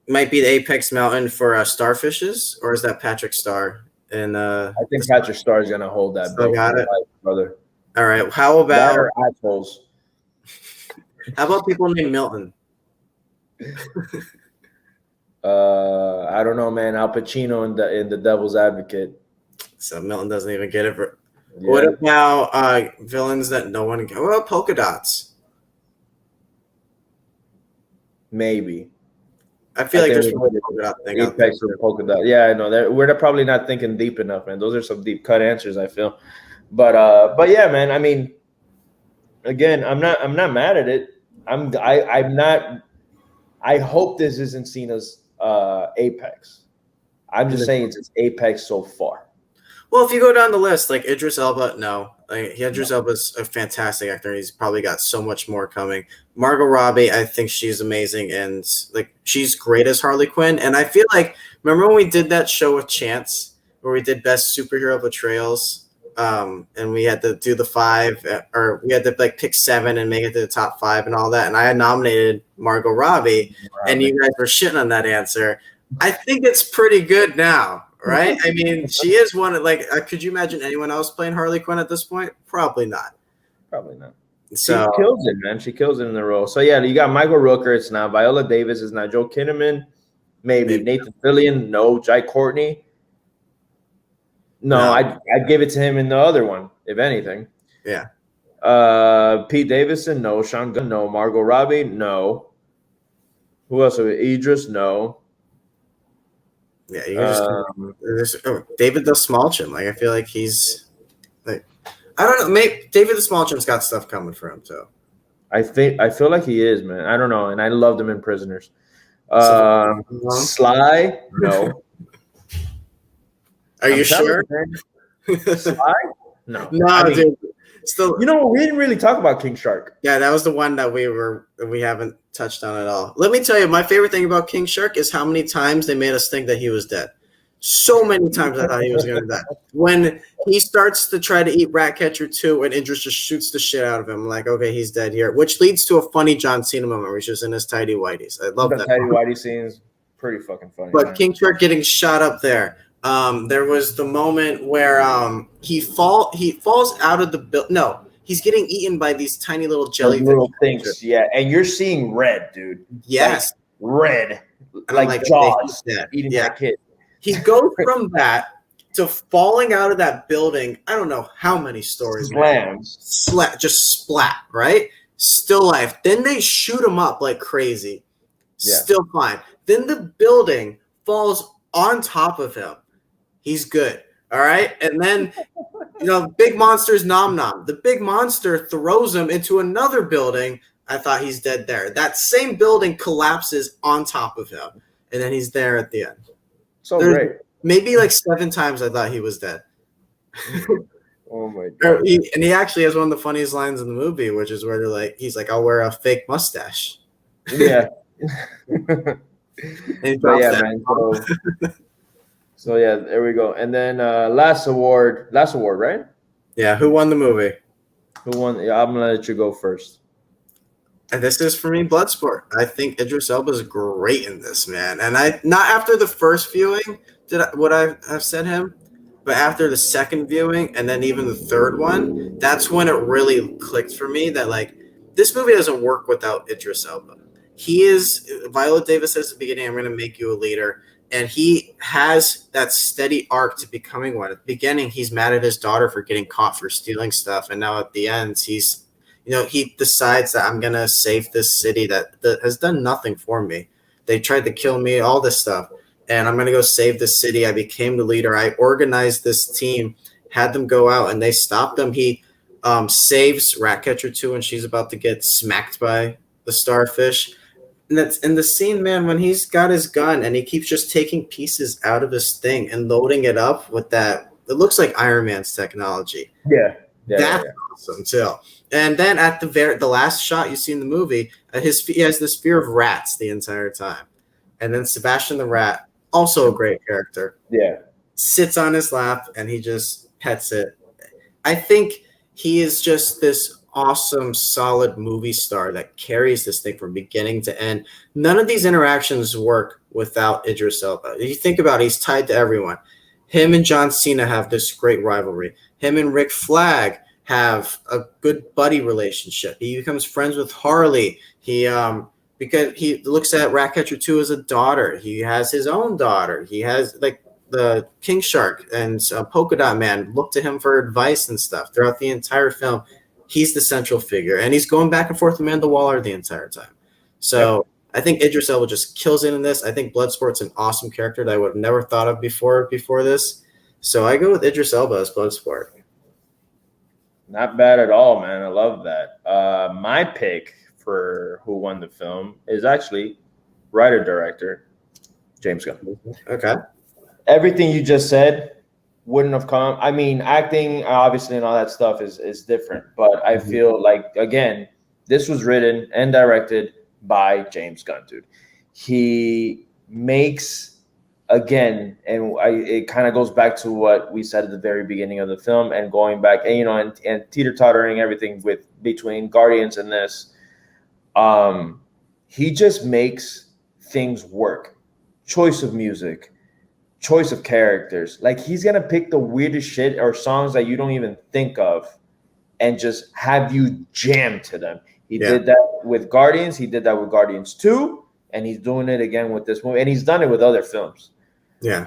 Might be the Apex Mountain for Starfishes, or is that Patrick Starr? And I think Patrick Starr is gonna hold that. Still got it, brother. All right. How about assholes? How about people named Milton? I don't know, man. Al Pacino in the Devil's Advocate. So Milton doesn't even get it. What about villains that no one? What about Polka Dots? Maybe. I feel like there's a polka dot thing. Apex or polka dot. Yeah, I know. We're probably not thinking deep enough, man. Those are some deep cut answers, I feel. But yeah, man. I mean, again, I'm not mad at it. I'm not. I hope this isn't Cena's Apex. I'm just saying it's Apex so far. Well, if you go down the list, like Idris Elba, no. Like, Idris Elba's a fantastic actor. He's probably got so much more coming. Margot Robbie, I think she's amazing, and like she's great as Harley Quinn. And I feel like, remember when we did that show with Chance, where we did best superhero portrayals, and we had to do the 5, or we had to like pick 7 and make it to the top 5 and all that. And I had nominated Margot Robbie, and you guys were shitting on that answer. I think it's pretty good now. Right? I mean, she is one of, like, could you imagine anyone else playing Harley Quinn at this point? Probably not. Probably not. So, she kills it, man. She kills it in the role. So, yeah, you got Michael Rooker. It's now Viola Davis. It's now Joe Kinnaman. Maybe. Nathan Fillion. No. Jai Courtney. No. I'd give it to him in the other one, if anything. Yeah. Pete Davidson. No. Sean Gunn. No. Margot Robbie. No. Who else? Idris. No. Yeah, you can just David the Small Chim. Like, I feel like he's like, I don't know. Maybe David the Small Chim's got stuff coming for him too. I feel like he is, man. I don't know, and I loved him in Prisoners. Sly, no. Are you sure? Sly, no. Dude. Still, we didn't really talk about King Shark. Yeah, that was the one that we haven't touched on at all. Let me tell you, my favorite thing about King Shark is how many times they made us think that he was dead. So many times I thought he was going to die. When he starts to try to eat Ratcatcher 2 and Idris just shoots the shit out of him, like, okay, he's dead here, which leads to a funny John Cena moment where he's just in his tidy whities. I love that. Tidy whitey scene is pretty fucking funny. But man. King Shark getting shot up there. There was the moment where he falls out of the building. No, he's getting eaten by these tiny little Those jellyfish. little things, yeah. And you're seeing red, dude. Yes. Like, red. And Like, I'm Jaws yeah. eating Yeah. that kid. He goes from that to falling out of that building. I don't know how many stories. Slams. Just splat, right? Still alive. Then they shoot him up like crazy. Yeah. Still fine. Then the building falls on top of him. He's good. All right. And then, big monster's Nom Nom. The big monster throws him into another building. I thought he's dead there. That same building collapses on top of him. And then he's there at the end. So great. Maybe like 7 times I thought he was dead. Oh my God. And he actually has one of the funniest lines in the movie, which is where he's like, I'll wear a fake mustache. Yeah. And he But drops yeah, that. man. So yeah, there we go. And then last award, right? Yeah, who won the movie? Who won? Yeah, I'm gonna let you go first. And this is for me, Bloodsport. I think Idris Elba is great in this, man. And not after the first viewing would I have said him, but after the second viewing and then even the third one, that's when it really clicked for me that like this movie doesn't work without Idris Elba. Viola Davis says at the beginning, I'm going to make you a leader. And he has that steady arc to becoming one. At the beginning, he's mad at his daughter for getting caught for stealing stuff. And now at the end, he decides that I'm going to save this city that has done nothing for me. They tried to kill me, all this stuff. And I'm going to go save this city. I became the leader. I organized this team, had them go out, and they stopped them. He saves Ratcatcher 2 when she's about to get smacked by the starfish. And that's in the scene, man, when he's got his gun and he keeps just taking pieces out of his thing and loading it up with that. It looks like Iron Man's technology. Yeah. That's awesome too. And then at the last shot you see in the movie, he has this fear of rats the entire time. And then Sebastian the Rat, also a great character. Yeah. Sits on his lap and he just pets it. I think he is just this awesome, solid movie star that carries this thing from beginning to end. None of these interactions work without Idris Elba. If you think about it, he's tied to everyone. Him and John Cena have this great rivalry. Him and Rick Flag have a good buddy relationship. He becomes friends with Harley. Because he looks at Ratcatcher 2 as a daughter. He has his own daughter. He has like the King Shark and Polka Dot Man look to him for advice and stuff throughout the entire film. He's the central figure, and he's going back and forth with Amanda Waller the entire time. So I think Idris Elba just kills it in this. I think Bloodsport's an awesome character that I would have never thought of before this. So I go with Idris Elba as Bloodsport. Not bad at all, man. I love that. My pick for who won the film is actually writer-director James Gunn. Okay. Everything you just said wouldn't have come. I mean, acting, obviously, and all that stuff is different. But I feel like, again, this was written and directed by James Gunn, dude. He makes, again, and it kind of goes back to what we said at the very beginning of the film and going back, and, and teeter-tottering everything between Guardians and this. He just makes things work. Choice of music, choice of characters. Like, he's gonna pick the weirdest shit or songs that you don't even think of and just have you jam to them. He did that with Guardians. He did that with Guardians 2, and he's doing it again with this movie. And he's done it with other films. Yeah.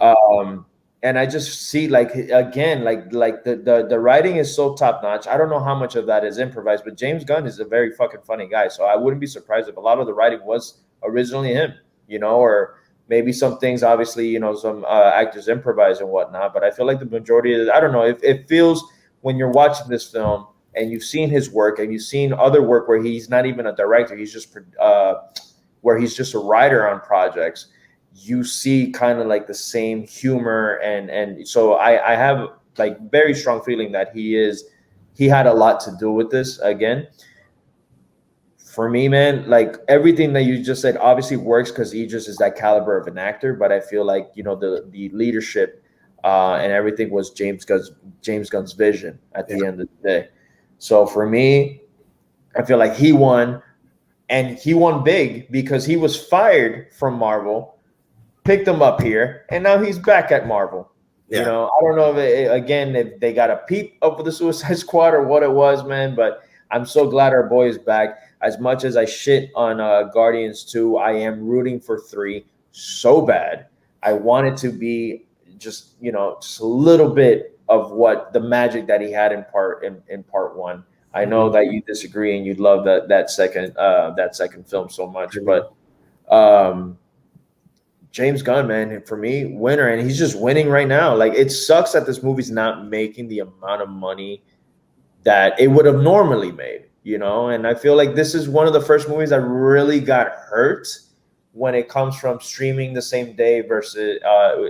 And I just see, like, again, like the writing is so top notch. I don't know how much of that is improvised, but James Gunn is a very fucking funny guy. So I wouldn't be surprised if a lot of the writing was originally him, or maybe some things, obviously, some actors improvise and whatnot. But I feel like the majority of it, I don't know, if it feels when you're watching this film and you've seen his work and you've seen other work where he's not even a director, he's just where he's just a writer on projects, you see kind of like the same humor. And so I have like very strong feeling that he had a lot to do with this again. For me, man, like everything that you just said obviously works because Idris is that caliber of an actor, but I feel like, the leadership and everything was James Gunn's vision at the end of the day. So for me, I feel like he won, and he won big because he was fired from Marvel, picked him up here, and now he's back at Marvel. Yeah. You know, I don't know if they got a peep of the Suicide Squad or what it was, man. But I'm so glad our boy is back. As much as I shit on Guardians 2, I am rooting for 3 so bad. I want it to be just just a little bit of what the magic that he had in part 1. I know that you disagree and you'd love that second film so much, but James Gunn, man, for me, winner, and he's just winning right now. Like, it sucks that this movie's not making the amount of money that it would have normally made, and I feel like this is one of the first movies that really got hurt when it comes from streaming the same day versus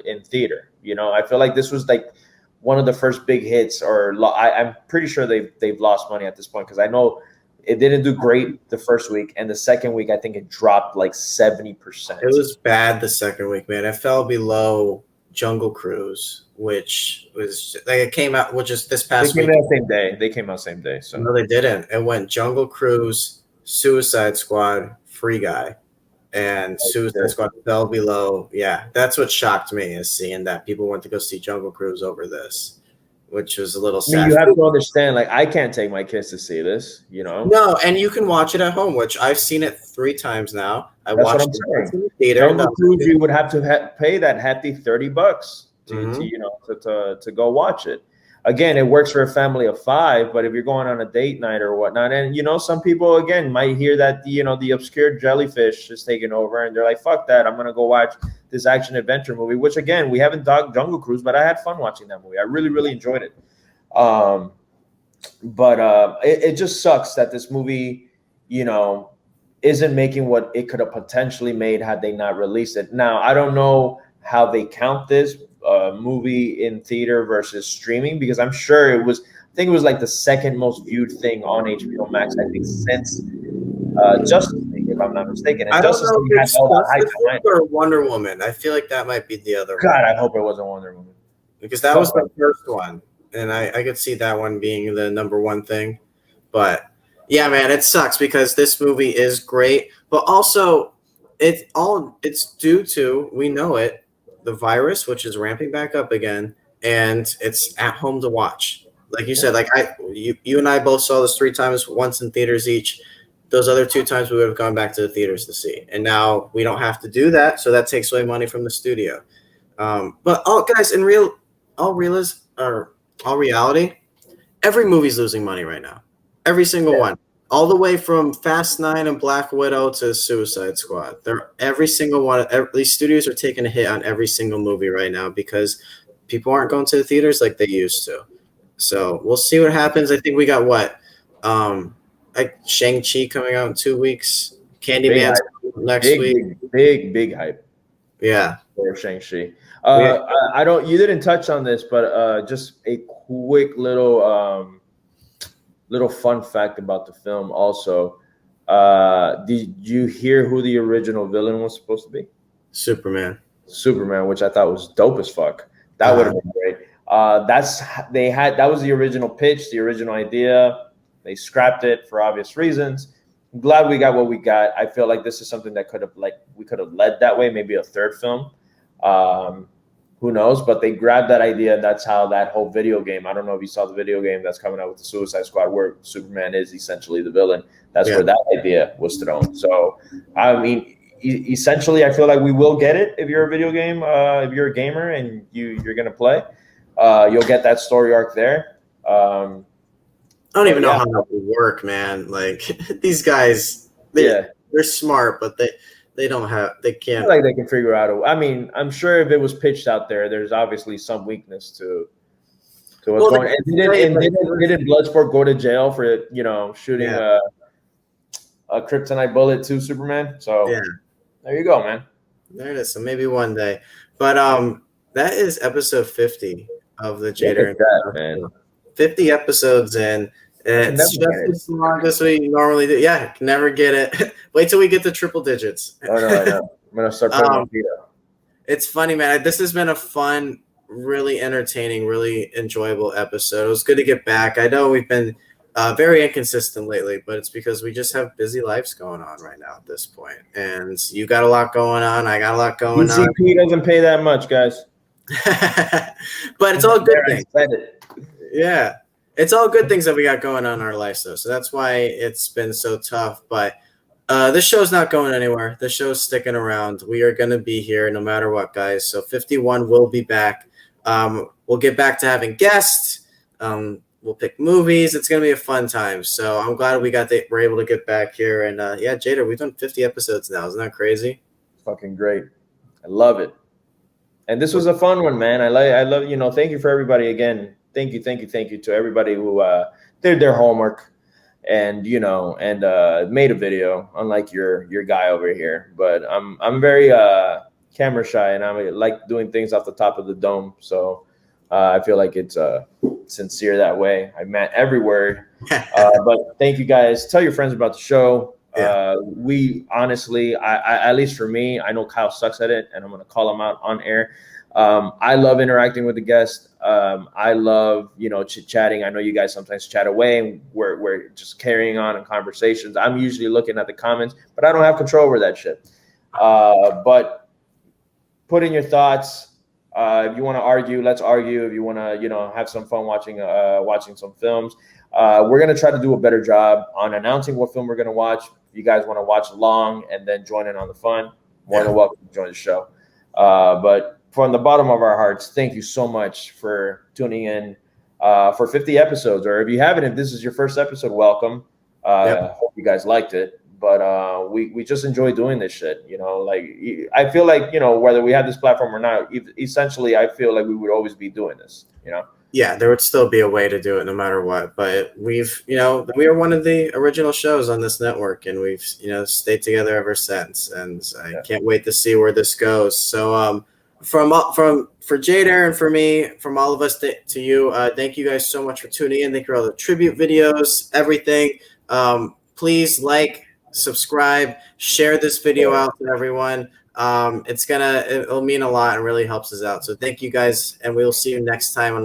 in theater. I feel like this was like one of the first big hits, I'm pretty sure they've lost money at this point, because I know it didn't do great the first week, and the second week I think it dropped like 70%. It was bad the second week, man. It fell below Jungle Cruise, which was like it came out, which is this past week. They came out same day. So no, they didn't. It went Jungle Cruise, Suicide Squad, Free Guy, and Suicide Squad fell below. Yeah, that's what shocked me, is seeing that people went to go see Jungle Cruise over this, which was a little sad. You have to understand, like, I can't take my kids to see this, No, and you can watch it at home, which I've seen it 3 times now. That's what I'm saying. In the theater. Jungle Cruise, you would have to pay that hefty $30 to go watch it. Again, it works for a family of 5, but if you're going on a date night or whatnot, and some people again might hear that the obscure jellyfish is taking over, and they're like, "Fuck that! I'm gonna go watch this action adventure movie." Which again, we haven't dogged Jungle Cruise, but I had fun watching that movie. I really, really enjoyed it. But it just sucks that this movie, isn't making what it could have potentially made had they not released it. Now, I don't know how they count this movie in theater versus streaming, because I'm sure I think it was like the second most viewed thing on HBO Max, I think, since Justice League, if I'm not mistaken. And I don't Justice know League if had it's all that hype Justice behind League it. or Wonder Woman. I feel like that might be the other one. God, I hope it wasn't Wonder Woman, because that was the first one, and I could see that one being the number one thing. But yeah, man, it sucks because this movie is great, but also it's due to, we know it, the virus, which is ramping back up again, and it's at home to watch. Like you said, like you and I both saw this 3 times, once in theaters each. Those other 2 times we would have gone back to the theaters to see, and now we don't have to do that, so that takes away money from the studio. But guys, in all reality, every movie's losing money right now. Every single one. All the way from Fast 9 and Black Widow to Suicide Squad. Every single one. These studios are taking a hit on every single movie right now because people aren't going to the theaters like they used to. So we'll see what happens. I think we got like Shang-Chi coming out in 2 weeks. Candyman's next week. Big hype. Yeah. For Shang-Chi. You didn't touch on this, but just a quick little fun fact about the film also. Did you hear who the original villain was supposed to be? Superman, which I thought was dope as fuck. That would have been great. That was the original pitch, the original idea. They scrapped it for obvious reasons. I'm glad we got what we got. I feel like this is something that we could have led that way, maybe a third film. Who knows? But they grabbed that idea, and that's how that whole video game. I don't know if you saw the video game that's coming out with the Suicide Squad, where Superman is essentially the villain. That's where that idea was thrown. So, I mean, essentially, I feel like we will get it if you're a video game, if you're a gamer and you're gonna play. You'll get that story arc there. I don't even know how that would work, man. Like these guys, they're smart, but they can't. Like they can figure out. I mean, I'm sure if it was pitched out there, there's obviously some weakness to what's going on. And didn't Bloodsport go to jail for shooting a kryptonite bullet to Superman? So there you go, man. There it is. So maybe one day. But that is episode 50 of the Jader and Kyle, man. 50 episodes in. It's just as long as we normally do. Yeah, can never get it. Wait till we get to triple digits. Oh, no, I know. I'm going to start putting on keto. It's funny, man. This has been a fun, really entertaining, really enjoyable episode. It was good to get back. I know we've been very inconsistent lately, but it's because we just have busy lives going on right now at this point. And you got a lot going on. I got a lot going on. ECP doesn't pay that much, guys. But it's all good There, I things. said it. Yeah. It's all good things that we got going on in our lives, though. So that's why it's been so tough. But this show's not going anywhere. The show's sticking around. We are going to be here no matter what, guys. So 51 will be back. We'll get back to having guests. We'll pick movies. It's going to be a fun time. So I'm glad we're able to get back here. And yeah, Jader, we've done 50 episodes now. Isn't that crazy? Fucking great. I love it. And this was a fun one, man. I love, thank you for everybody again. Thank you to everybody who did their homework and made a video, unlike your guy over here. But I'm very camera shy, and I like doing things off the top of the dome. So I feel like it's sincere that way. I meant every word. But thank you guys. Tell your friends about the show. Yeah. We honestly, I at least for me, I know Kyle sucks at it, and I'm gonna call him out on air. I love interacting with the guests. I love, chit-chatting. I know you guys sometimes chat away, and we're just carrying on in conversations. I'm usually looking at the comments, but I don't have control over that shit. But put in your thoughts. If you want to argue, let's argue. If you want to, have some fun watching some films, we're going to try to do a better job on announcing what film we're going to watch. If you guys want to watch along and then join in on the fun, more than welcome to join the show. But from the bottom of our hearts, thank you so much for tuning in for 50 episodes. Or if you haven't, if this is your first episode, welcome. Hope you guys liked it. But we just enjoy doing this shit. I feel like, whether we have this platform or not, essentially, I feel like we would always be doing this, Yeah, there would still be a way to do it no matter what. But we are one of the original shows on this network, and we've, stayed together ever since. And I can't wait to see where this goes. So for Jader and for me, from all of us to you, thank you guys so much for tuning in. Thank you for all the tribute videos, everything. Please subscribe, share this video out to everyone. It'll mean a lot and really helps us out. So thank you guys, and we'll see you next time on